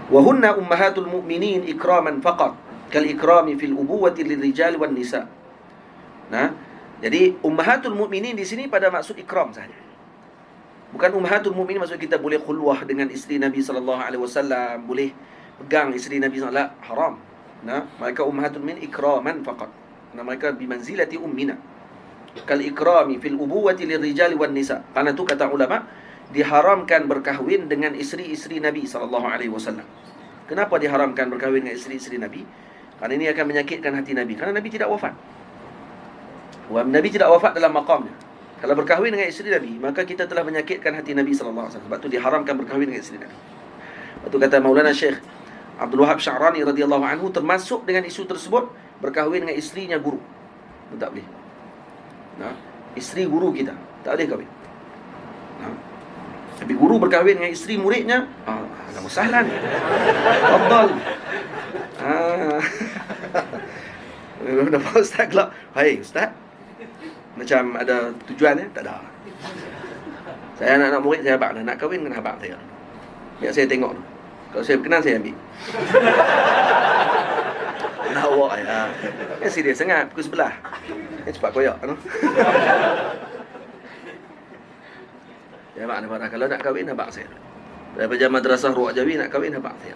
[SPEAKER 1] Wa hunna ummahatul mu'minin ikraman faqat kal ikrami fil ubuwati lirijal wan nisa. Nah, jadi ummahatul mu'minin di sini pada maksud ikram sahaja. Bukan ummahatul mu'minin maksud kita boleh khulwah dengan isteri Nabi sallallahu alaihi wasallam, boleh pegang isteri Nabi sallallahu alaihi wasallam, haram. Nah, mereka ummahatul mu'minin ikraman faqat. Nah, mereka bimanzilati ummina. kal ikrami fil ubuwati lirrijali wan nisa. Karena itu kata ulama, diharamkan berkahwin dengan isteri-isteri Nabi sallallahu alaihi wasallam. Kenapa diharamkan berkahwin dengan isteri-isteri Nabi? Karena ini akan menyakitkan hati Nabi. Karena Nabi tidak wafat. Nabi tidak wafat dalam maqamnya. Kalau berkahwin dengan isteri Nabi, maka kita telah menyakitkan hati Nabi sallallahu alaihi wasallam. Sebab itu diharamkan berkahwin dengan isteri Nabi. Itu kata Maulana Syekh Abdul Wahab Sya'rani radhiyallahu anhu, termasuk dengan isu tersebut berkahwin dengan isterinya guru. Itu tak boleh. Nah, isteri guru kita tak boleh kahwin. Nah, tapi guru berkahwin dengan isteri muridnya, ahlan wa sahlan. Tafadhal. Nampak ustaz gelap. Hai ustaz, macam ada tujuan tak ada. Saya anak-anak murid saya abang nak kahwin dengan abang saya. Biar saya tengok. Kalau saya berkenan saya ambil. Nak awak ya. Kan serius sangat pukul 11. Kan cepat koyak tu. Ya abang nak kalau nak kahwin abang saya. Daripada madrasah Ruak Jawi nak kahwin abang saya.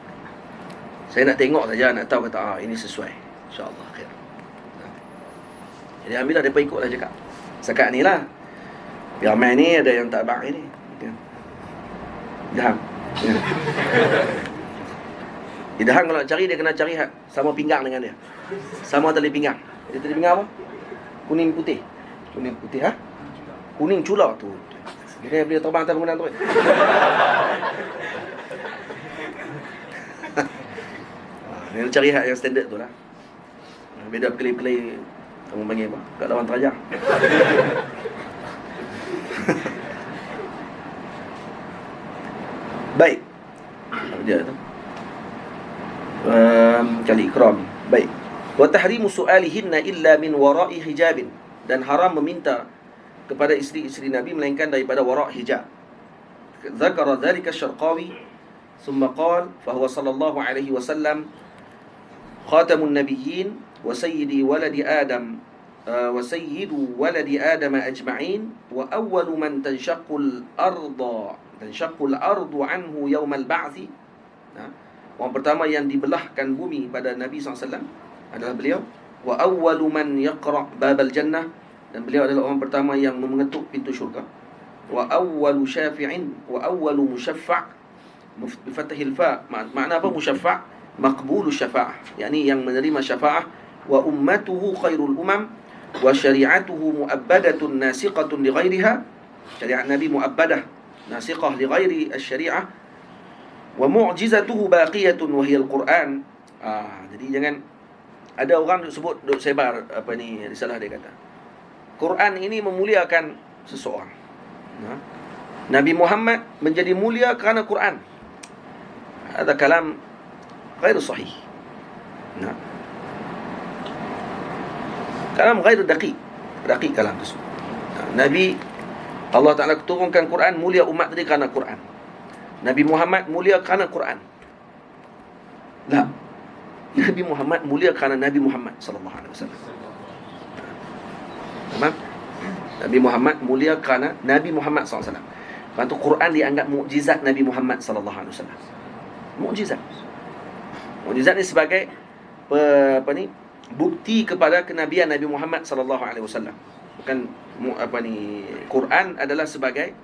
[SPEAKER 1] Saya nak tengok saja, nak tahu kata ini sesuai. Insya-Allah khair. Jadi ambillah depa ikutlah cakap. Sekat ni lah. Biar main ni ada yang tak abang ini. Dah. Dia dah kalau nak cari dia kena cari sama pinggang dengan dia. Sama tali pinggang. Dia tali pinggang apa? Kuning putih. Kuning putih Kuning cula tu. Dia boleh terbang atas bangunan tu. Dia cari yang standard tu lah. Beda kelip-kelip kamu panggil apa? Kat lawan terajang. Baik. Dia tu. Kali ikram. Baik. Wa tahrimu su'alihinna illa min wara'i hijabin, dan haram meminta kepada isteri-isteri Nabi melainkan daripada wara' hijab. Zakara dhalika Syarqawi thumma qala fa huwa sallallahu alaihi wasallam khatamun nabiyyin wa sayyidi waladi Adam wa sayyidu waladi Adam ajma'in wa awwalu man tanshaqqu al-ardu anhu yawm al-ba'thi. Orang pertama yang dibelahkan bumi pada Nabi SAW adalah beliau. Wa awwalu man yaqra' babal jannah, dan beliau adalah orang pertama yang mengetuk pintu syurga. Wa awwalu syafi'in wa awwalu musyaffa' bi fathil fa. Makna apa musyaffa'? Maqbulu syafa'ah, yakni yang menerima syafa'ah. Wa ummatuhu khairul umam wa syari'atuhu mu'abbadatun nasiqatun li ghairiha. Syariat Nabi mu'abbadah nasiqah li ghairi asy-syari'ah. Wa mu'jizatuhu baqiyatun wa hiya al-Quran. Jadi jangan ada orang sebut duk sebar apa ni risalah dia kata Quran ini memuliakan seseorang. Nabi Muhammad menjadi mulia kerana Quran. Ada kalam غير صحيح. Kalam غير دقيق kalam tersebut. Nabi Allah Ta'ala turunkan Quran, mulia umat tadi kerana Quran. Nabi Muhammad mulia kerana Quran. Tak. Nabi Muhammad mulia kerana Nabi Muhammad sallallahu alaihi wasallam. Faham? Nabi Muhammad mulia kerana Nabi Muhammad sallallahu alaihi wasallam. Lepas tu Quran dianggap mukjizat Nabi Muhammad sallallahu alaihi wasallam. Mukjizat. Mukjizat ni sebagai bukti kepada kenabian Nabi Muhammad sallallahu alaihi wasallam. Bukan Quran adalah sebagai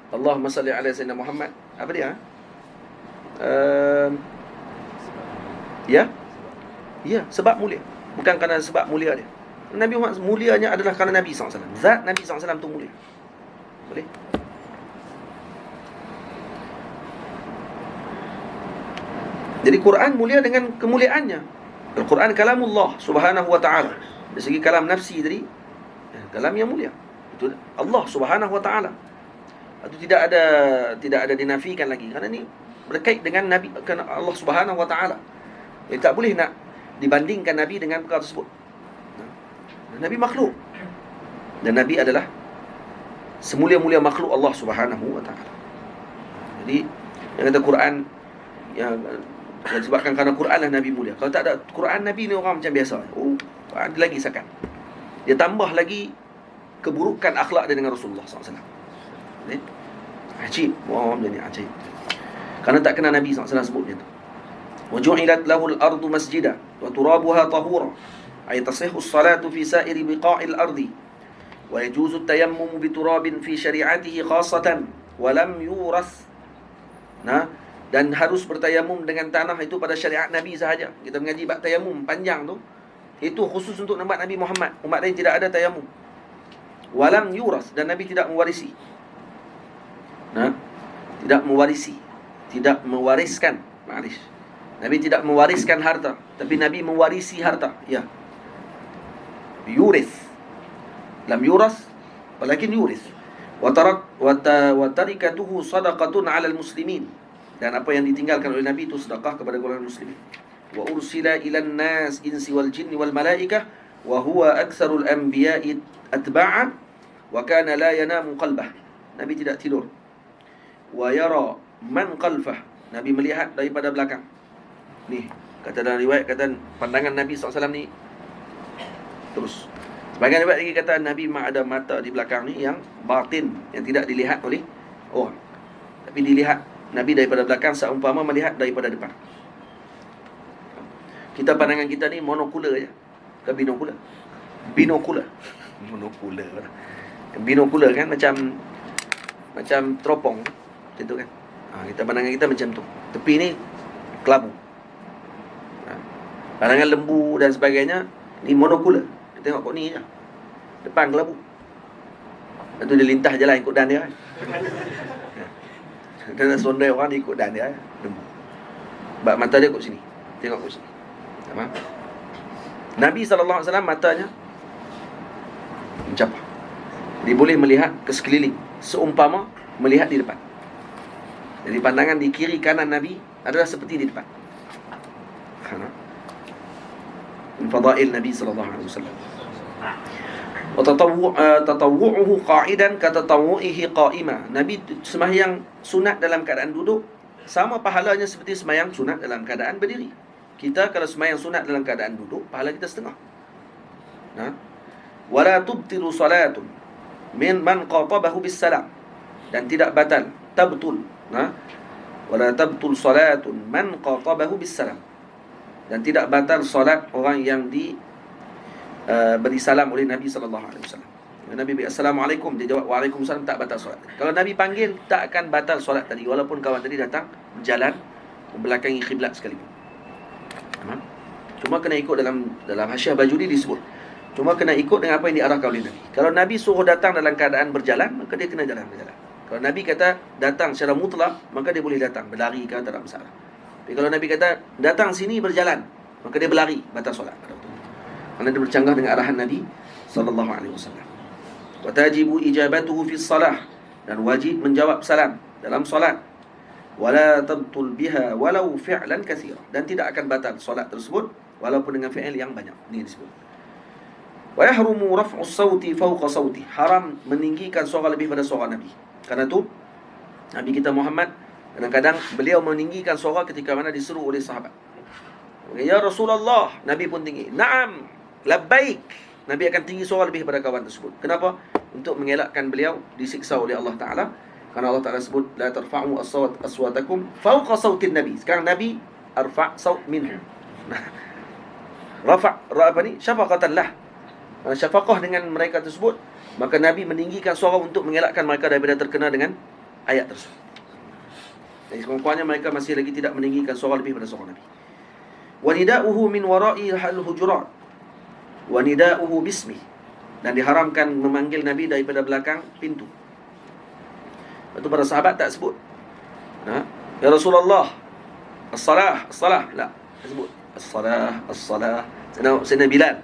[SPEAKER 1] Allahumma salli ala sayyidina Muhammad. Apa dia? Ya, sebab mulia. Bukan kerana sebab mulia dia. Nabi Muhammad mulianya adalah kerana Nabi SAW. Zat Nabi SAW tu mulia. Boleh? Jadi Quran mulia dengan kemuliaannya. Al-Quran kalamullah subhanahu wa ta'ala. Dari segi kalam nafsi tadi, kalam yang mulia. Itu Allah subhanahu wa ta'ala. Itu tidak ada dinafikan lagi. Kerana ni berkait dengan Nabi, kerana Allah subhanahu wa ta'ala. Jadi tak boleh nak dibandingkan Nabi dengan perkara tersebut. Nabi makhluk, dan Nabi adalah semulia-mulia makhluk Allah subhanahu wa ta'ala. Jadi yang kata Quran, yang disebabkan kerana Quran lah Nabi mulia. Kalau tak ada Quran, Nabi ni orang macam biasa. Ada lagi sakan. Dia tambah lagi keburukan akhlak dia dengan Rasulullah SAW. Ajib. Orang jadi ajib. Kerana tak kenal Nabi SAW sebut macam tu. وَجُعِلَتْ لَهُ الْأَرْضُ مَسْجِدًا وَتُرَابُهَا طَهُورًا أي تصح الصلاة في سائر بقاع الأرض Wa yajuzu at-tayammum bi turabin fi syari'atihi khassatan wa lam yuras. Nah, dan harus bertayamum dengan tanah itu pada syariat Nabi sahaja. Kita mengaji bab tayamum panjang tu, itu khusus untuk umat Nabi Muhammad. Umat lain tidak ada tayamum. Walam yuras, dan Nabi tidak mewarisi. Nah, tidak mewarisi, tidak mewariskan. Ma'alish. Nabi tidak mewariskan harta, tapi Nabi mewarisi harta. Ya. Yuris. Lam yuras, walakin yuris. Wa tarikatuhu sadaqatun 'alal muslimin. Dan apa yang ditinggalkan oleh Nabi itu sedekah kepada golongan muslimin. Wa ursila ilan nas insi wal jinni wal malaikah wa huwa aktsarul anbiya'i atba'an wa kana la yanamu qalbah. Nabi tidak tidur. Wa yara man qalfah. Nabi melihat daripada belakang. Ni, kata dalam riwayat kata pandangan Nabi SAW ni terus. Sebagian riwayat lagi kata Nabi memang ada mata di belakang ni yang batin, yang tidak dilihat oleh orang. Tapi dilihat Nabi daripada belakang seumpama melihat daripada depan. Kita pandangan kita ni monokular je. Ke binokular? Binokular. Monokular. Binokular kan macam teropong. Macam tu kan. Kita pandangan kita macam tu. Tepi ni kelabu. Pandangan lembu dan sebagainya ni monokular. Kita tengok kok ni je. Depan kelabu. Lepas tu dia lintah jalan ikut dan dia kan. Dia nak sondai orang, dia ikut dan dia lembu. Sebab mata dia kat sini. Tengok kat sini. Faham? Nabi SAW matanya mencapai. Dia boleh melihat ke sekeliling seumpama melihat di depan. Jadi pandangan di kiri kanan Nabi adalah seperti di depan. Min fadail Nabi SAW. Wa tatawwu'uhu qa'idan ka tatawwu'ihi qa'ima. Nabi sembahyang sunat dalam keadaan duduk sama pahalanya seperti sembahyang sunat dalam keadaan berdiri. Kita kalau sembahyang sunat dalam keadaan duduk, pahala kita setengah. Wala tubtilu salatun min man qatabahu bis salam. Dan tidak batal, tabtul. Wala tabtul salatun man qatabahu bis salam. Dan tidak batal solat orang yang beri salam oleh Nabi SAW. Nabi beri Assalamualaikum, dia jawab Waalaikumsalam, tak batal solat. Kalau Nabi panggil, tak akan batal solat tadi, walaupun kawan tadi datang berjalan membelakangi khiblat sekalipun. Cuma kena ikut dalam Hasyiah Bajuri disebut, cuma kena ikut dengan apa yang diarahkan oleh Nabi. Kalau Nabi suruh datang dalam keadaan berjalan, maka dia kena jalan berjalan. Kalau Nabi kata datang secara mutlak, maka dia boleh datang, berlari kan, tak ada masalah. Tapi kalau Nabi kata datang sini berjalan, maka dia berlari, batal solat. Kerana dia bercanggah dengan arahan Nabi SAW. Wa tajibu ijabatuhu fi salah, dan wajib menjawab salam dalam solat. Wala tabtul biha walau fi'lan katsira, dan tidak akan batal solat tersebut walaupun dengan fi'il yang banyak. Ini disebut. Wa yahrumu raf'u as-sauti fawqa sauti, haram meninggikan suara lebih pada suara Nabi. Karena tu Nabi kita Muhammad kadang-kadang beliau meninggikan suara ketika mana disuruh oleh sahabat. Ya Rasulullah, Nabi pun tinggi. Naam, labbaik. Nabi akan tinggi suara lebih pada kawan tersebut. Kenapa? Untuk mengelakkan beliau disiksa oleh Allah Ta'ala. Karena Allah Ta'ala sebut la tarfa'u aswatakum fawqa sautin Nabi. Sekarang Nabi arfa' saut minhu. Syafaqatan lah. Syafaqah dengan mereka tersebut, maka Nabi meninggikan suara untuk mengelakkan mereka daripada terkena dengan ayat tersebut. Jadi sekurang-kurangnya mereka masih lagi tidak meninggikan suara lebih pada suara Nabi. Wa nida'uhu min wara'i al-hujurat. Wa nida'uhu bismi. Dan diharamkan memanggil Nabi daripada belakang pintu. Lepas tu para sahabat tak sebut. Ya Rasulullah, as-salah, as-salah. Tak sebut. As-salah, as-salah. Sayyidina Bilal,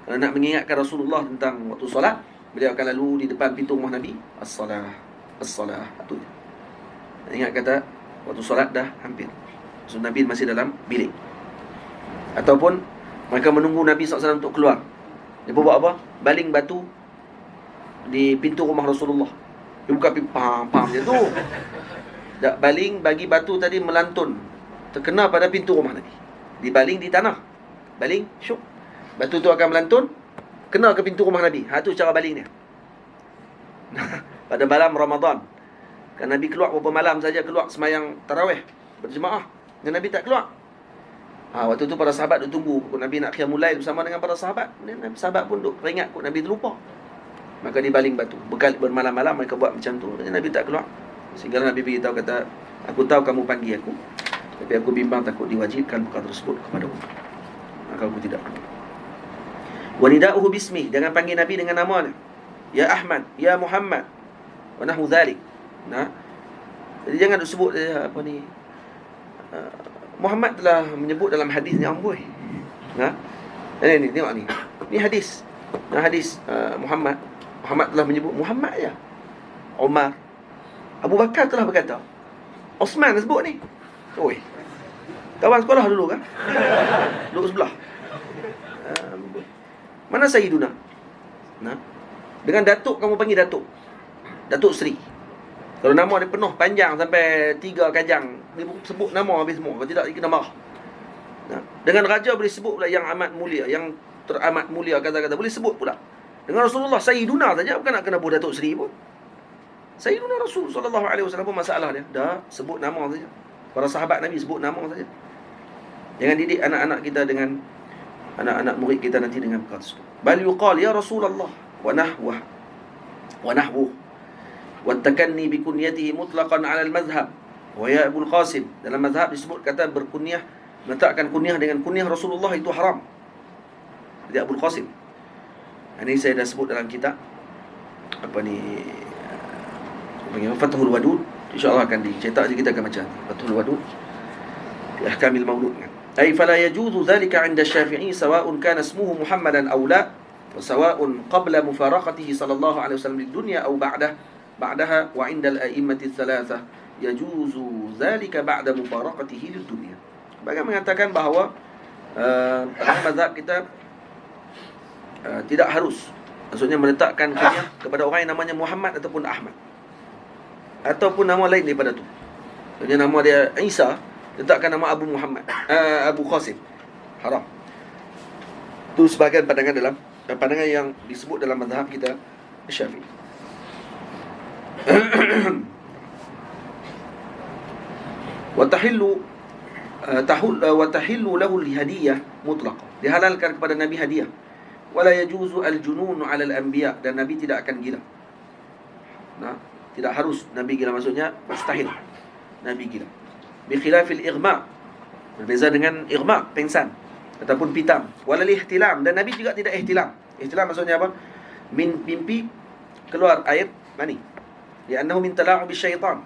[SPEAKER 1] kalau nak mengingatkan Rasulullah tentang waktu solat, beliau akan lalu di depan pintu rumah Nabi. As-salah, as-salah. Itu. Ingat kata waktu solat dah hampir. So Nabi masih dalam bilik. Ataupun mereka menunggu Nabi SAW untuk keluar. Dia buat apa? Baling batu di pintu rumah Rasulullah. Dia buka pam macam tu. Tak baling, bagi batu tadi melantun, terkena pada pintu rumah Nabi. Dibaling di tanah. Baling, syuk. Batu tu akan melantun, kena ke pintu rumah Nabi. Tu cara baling dia. Pada malam Ramadan, kan Nabi keluar beberapa malam saja, keluar semayang tarawih berjemaah, dan Nabi tak keluar. Waktu tu para sahabat duk tunggu Nabi nak qiyamul lail bersama dengan para sahabat. Sahabat pun duk teringat Nabi terlupa. maka dibaling batu. Bermalam-malam mereka buat macam tu, dan Nabi tak keluar. Sehingga Nabi beritahu, kata, aku tahu kamu panggil aku, tapi aku bimbang takut diwajibkan perkara tersebut kepada umat, maka aku tidak keluar. Wa nida'uhu bismih, jangan panggil Nabi dengan namanya. Ya Ahmad, ya Muhammad, wa nahwu dzalik. Nah, jadi jangan disebut Muhammad telah menyebut dalam hadis ni amboi. Nah, ini tengok ni. Ni hadis. Hadis Muhammad telah menyebut Muhammad ya. Umar, Abu Bakar telah berkata. Osman dah sebut ni. Oi. Kawan sekolah dulu kan? Duduk sebelah. Mana Sayyiduna? Nah, dengan datuk kamu panggil datuk. Datuk Seri. Kalau nama dia penuh panjang sampai 3 kajang, dia sebut nama habis semua. Kalau tidak dia kena marah. Nah, dengan raja boleh sebut pula yang amat mulia, yang teramat mulia, kata-kata boleh sebut pula. Dengan Rasulullah Sayyiduna saja, bukan nak kena buat Datuk Seri pun. Sayyiduna Rasul sallallahu alaihi wasallam pun masalah dia. Dah sebut nama saja. Para sahabat Nabi sebut nama saja. Jangan didik anak-anak kita dengan anak-anak murid kita nanti dengan perkara tersebut. Bal yuqal ya Rasulullah wa nahwah wa nahwu wa takanni bi kunyatihi mutlaqan 'ala al-madhhab wa ya Abu al-Qasim. Dalam mazhab disebut kata berkunyah, meletakkan kunyah dengan kunyah Rasulullah itu haram. Jadi Abu al-Qasim. Ini saya dah sebut dalam kitab Fathul Wadud. InsyaAllah akan dicetak, jadi kita akan baca Fathul Wadud fi ahkamil maulud. Ay fala yajuzu dhalika 'inda Syafi'i sawa'un kana ismuhu Muhammadan aw la, wa sawa'un qabla mufaraqatihi sallallahu alaihi wasallam lid-dunya aw ba'daha, wa 'inda al-a'immati ats-tsalatsah yajuzu dhalika ba'da mufaraqatihi lid-dunya. Bagaimana mengatakan bahawa mazhab kita tidak harus, maksudnya meletakkan kunyah kepada orang yang namanya Muhammad ataupun Ahmad, ataupun nama lain daripada tu. Jadi nama dia Isa, letakkan nama Abu Muhammad, Abu Qasim, haram. Itu sebahagian pandangan pandangan yang disebut dalam mazhab kita Syafi'i. Wa tahillu lahu al-hadiyah mutlaqah. Dihalalkan kepada Nabi hadiah. Wala yajuzu al-junun 'ala al-anbiya, dan Nabi tidak akan gila. Nah, tidak harus Nabi gila, maksudnya mustahil Nabi gila. Bi khilafil ighma, berbeza dengan ighma, pingsan ataupun pitam. Walal ihtilam, dan Nabi juga tidak ihtilam. Ihtilam maksudnya apa? Mimpi keluar air mani. Li'annahu min tala'ubi syaitan.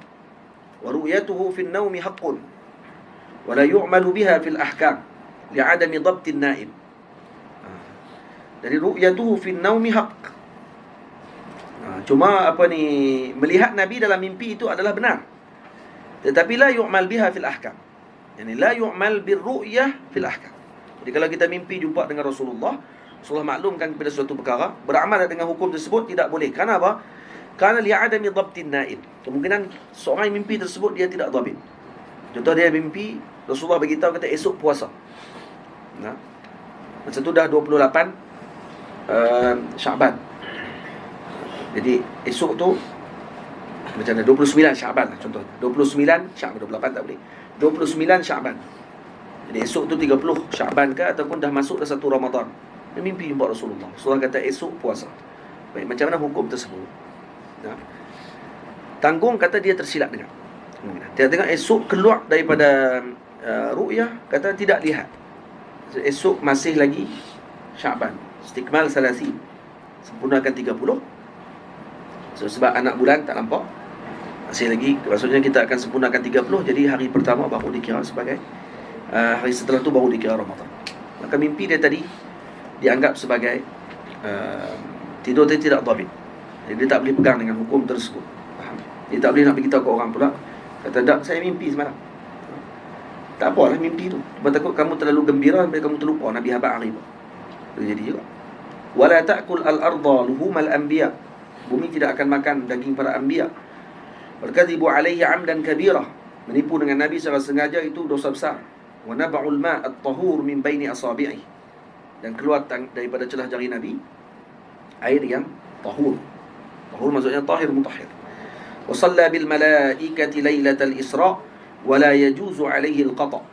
[SPEAKER 1] Wa ru'yatuhu fi an-nawmi haqqun. Wa la yu'malu biha fil ahkam li'adami dhabtin na'im. Jadi ru'yatuhu fi an-nawmi haqq. Cuma melihat Nabi dalam mimpi itu adalah benar, tetapi la yu'mal biha fil ahkam. Yani la yu'mal birru'yah fil ahkam. Jadi kalau kita mimpi jumpa dengan Rasulullah maklumkan kepada suatu perkara, beramal dengan hukum tersebut tidak boleh. Kerana apa? Kerana li'adami dhabtin na'im. Kemungkinan seorang yang mimpi tersebut dia tidak dhabit. Contoh, dia mimpi Rasulullah beritahu kata esok puasa. Nah, masa tu dah 28 Syaban. Jadi esok tu macam mana, 29 Syaban lah contoh. 29 Syaban, 28 tak boleh. 29 Syaban. Jadi esok tu 30 Syaban ke, ataupun dah masuk dah 1 Ramadan. Dia mimpi jumpa Rasulullah. Rasulullah kata esok puasa. Baik, macam mana hukum tersebut? Nah, tanggung kata dia tersilap dengar. Dia tengok esok keluar daripada ru'yah, kata tidak lihat. Esok masih lagi Syaban. Istikmal salasi, sempurnakan 30. Sebab anak bulan tak nampak, masih lagi, maksudnya kita akan sempurnakan 30. Jadi hari pertama baru dikira sebagai hari setelah tu baru dikira Ramadan. Maka mimpi dia tadi dianggap sebagai tidur dia tidak dhabit. Jadi dia tak boleh pegang dengan hukum tersebut. Faham? Dia tak boleh nak beritahu ke orang pula, kata tak, saya mimpi semalam. Tak apalah mimpi tu, cuma takut kamu terlalu gembira sampai kamu terlupa Nabi habaq hari tu. Jadi juga wala ta'kul al-ardha luhumal anbiya, bumi tidak akan makan daging para anbiya. Berkadzibu alaihi amdan kabira, menipu dengan Nabi secara sengaja itu dosa besar. Wa nab'ul ma' at-tahur min baini asabi'i, dan keluar daripada celah jari Nabi air yang tahur. Tahur maksudnya tahir mutahhir. Wa shalla bil malaikati lailatal isra wa la yajuzu alaihi al-qata'.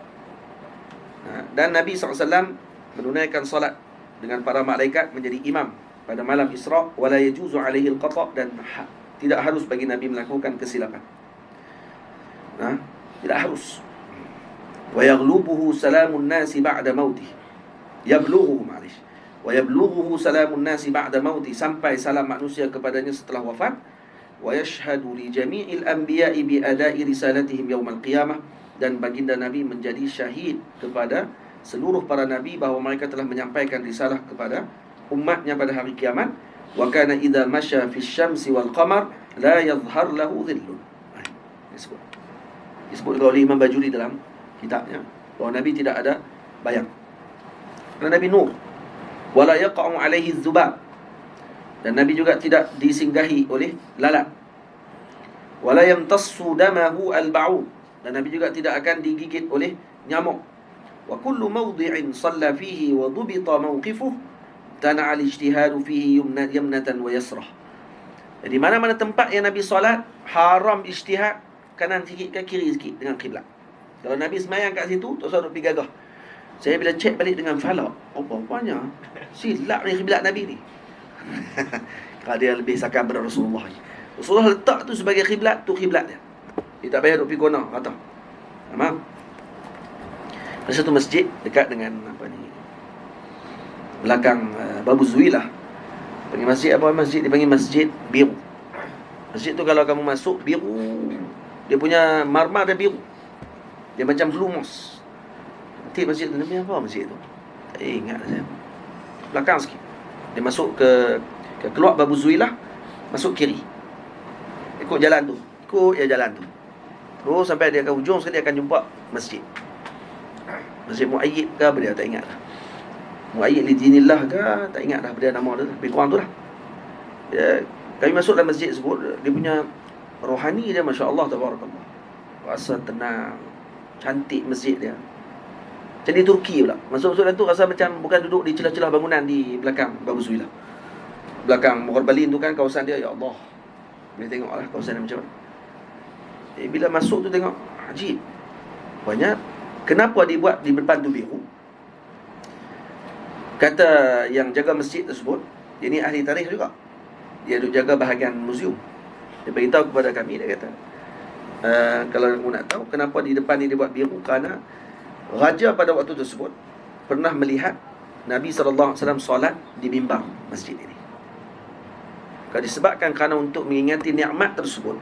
[SPEAKER 1] Dan Nabi SAW menunaikan salat dengan para malaikat, menjadi imam pada malam Isra, wala yajuzu alaihi al-qata', dan tidak harus bagi Nabi melakukan kesilapan. Tidak harus. Wa yaghlubuhu salamun nasi ba'da mautih. Yablughuhu ma'lish. Wa yablughuhu salamun nasi ba'da mautih, sampai salam manusia kepadanya setelah wafat. Wa yashhadu li jami'il anbiya'i bi ada'i risalatihim yaumal qiyamah, dan baginda Nabi menjadi syahid kepada seluruh para nabi bahawa mereka telah menyampaikan risalah kepada umatnya pada hari kiamat. Wa kana idza masya fi syamsi wal qamar la yadhhar lahu dhillun. Disebut oleh Imam Bajuri dalam kitabnya bahawa Nabi tidak ada bayang, kerana Nabi nur. Wala yaqa'u alaihi dzubab, dan Nabi juga tidak disinggahi oleh lalat. Wala yamtassu damahu al-ba'ud, dan Nabi juga tidak akan digigit oleh nyamuk. Wa kullu mawdi'in shalla fihi wa dhubita mawqifuhu tana'a al-ijtihadu fihi yamnatan wa yasrah. Jadi mana-mana tempat yang Nabi solat, haram ijtihad kanan sikit ke kiri sikit dengan kiblat. Kalau Nabi semayang kat situ, tak usah duk pergi gagah. Saya bila cek balik dengan falak, apa-apanya silap ni kiblat Nabi ni. Kalau dia lebih sakar pada Rasulullah. Rasulullah letak tu sebagai kiblat, tu kiblat dia. Dia tak payah duk pergi kona, kata. Faham? Ada satu masjid dekat dengan belakang Babu Zuilah. Panggil masjid apa? Masjid dipanggil Masjid Biru. Masjid tu kalau kamu masuk, biru. Dia punya marmar dia biru. Dia macam blue moss. Nanti masjid tu, namanya apa masjid tu? Tak ingat saya. Belakang sikit. Dia masuk ke keluar Babu Zuilah, masuk kiri. Ikut jalan tu. Ikut jalan tu. Terus sampai dia ke hujung sekali akan jumpa masjid. Masjid Muayyid ke apa dia, tak ingat dah. Muayyid li dinillah ke, tak ingat dah dia nama dia. Lebih kurang tu lah. Kami masuk dalam masjid tersebut, dia punya rohani dia, masya-Allah, tabarakallah. Rasa tenang, cantik masjid dia. Macam di Turki pula. Masuk-masuk dalam tu rasa macam bukan duduk di celah-celah bangunan di belakang Babu Zuilah. Belakang Mughal Balin tu kan kawasan dia, ya Allah. Boleh tengoklah kawasan dia macam mana. Bila masuk tu tengok, ajib. Banyak. Kenapa dibuat di depan tu biru? Kata yang jaga masjid tersebut, dia ni ahli tarikh juga. Dia duk jaga bahagian muzium. Dia beritahu kepada kami, dia kata, kalau kamu nak tahu kenapa di depan ni dia buat biru, kerana raja pada waktu tersebut pernah melihat Nabi SAW solat di mimbar masjid ini. Kalau disebabkan kerana untuk mengingati nikmat tersebut,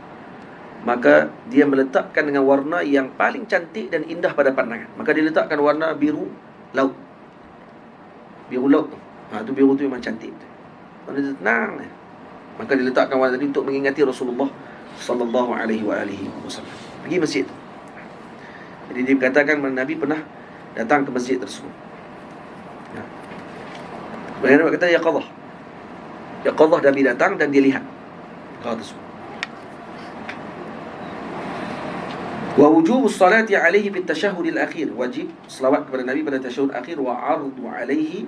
[SPEAKER 1] maka dia meletakkan dengan warna yang paling cantik dan indah pada pandangan. Maka dia letakkan warna biru laut. Biru laut tu. Tu biru tu memang cantik. Warna dia tenang. Maka dia letakkan warna tadi untuk mengingati Rasulullah sallallahu alaihi wasallam. Pergi masjid tu. Jadi dia katakan Nabi pernah datang ke masjid tersebut. Kemudian dia kata ya qadah. Ya qadah, Nabi datang dan dia lihat qadha tersebut. Wa wujubus salati alaihi bit tashahhud al akhir, wajib selawat kepada Nabi pada tasyahud akhir. Wa ardu alaihi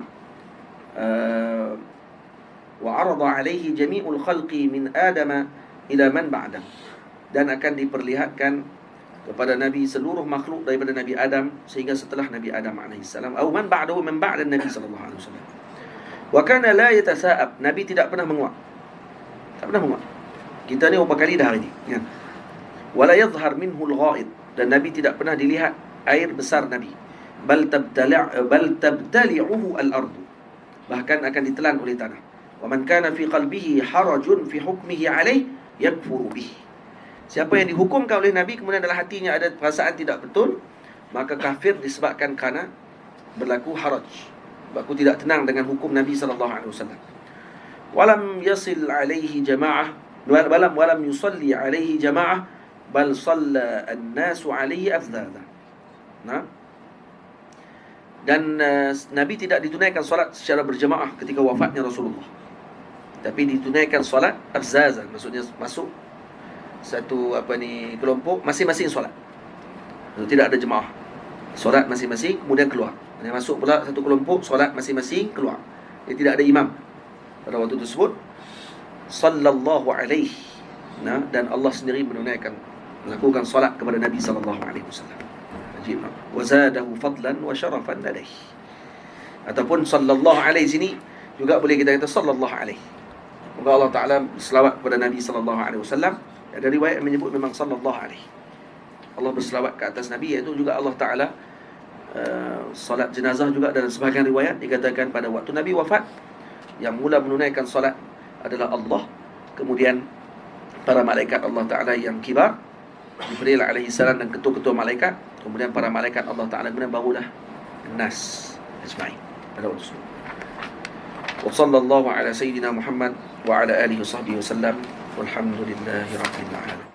[SPEAKER 1] wa arada alaihi jami'ul khalqi min Adam ila man ba'da, dan akan diperlihatkan kepada Nabi seluruh makhluk daripada Nabi Adam sehingga setelah Nabi Adam alaihissalam, atau man ba'dahu man ba'da Nabi sallallahu alaihi wasallam. Wa kana la yatasa'ab, Nabi tidak pernah menguap. Tak pernah menguap. Kita ni berapa kali dah hari ni, kan? Wala yadhhar minhu al-ghaid, dan Nabi tidak pernah dilihat air besar Nabi. Bal tabtali'uhu al-ardu, bahkan akan ditelan oleh tanah. Wa man kana fi qalbihi harajun fi hukmihi alayh yakfuru bihi, siapa yang dihukumkan oleh Nabi kemudian dalam hatinya ada perasaan tidak betul, maka kafir disebabkan kerana berlaku haraj, berlaku tidak tenang dengan hukum Nabi sallallahu alaihi wasallam. Walam yasil alaihi jama'ah, walam yusalli alaihi jama'ah, bal salla an-nasu alaihi afdada. Dan Nabi tidak ditunaikan solat secara berjemaah ketika wafatnya Rasulullah, tapi ditunaikan solat afzazan, maksudnya masuk satu kelompok masing-masing solat. Tidak ada jemaah. Solat masing-masing kemudian keluar. Dia masuk pula satu kelompok, solat masing-masing keluar. Dia tidak ada imam pada waktu tersebut. Sallallahu alaihi, dan Allah sendiri melakukan solat kepada Nabi sallallahu alaihi wasallam. Ajib. Wa zadahu fadlan wa syarafan ladaihi. Ataupun sallallahu alaihi sini Juga boleh kita kata sallallahu alaihi. Moga Allah Ta'ala berselawat kepada Nabi sallallahu alaihi wasallam. Ada riwayat yang menyebut memang sallallahu alaihi. Allah berselawat ke atas Nabi, iaitu juga Allah Ta'ala salat jenazah juga. Dalam sebahagian riwayat dikatakan pada waktu Nabi wafat, yang mula menunaikan salat adalah Allah, kemudian para malaikat Allah Ta'ala yang kibar, Jibril alaihi salam dan ketua-ketua malaikat, kemudian para malaikat Allah Ta'ala, kemudian barulah nas ajma'in pada waktu itu. Wa sallallahu ala sayyidina Muhammad wa ala alihi wa sahbihi wasallam walhamdulillahi rabbil alamin.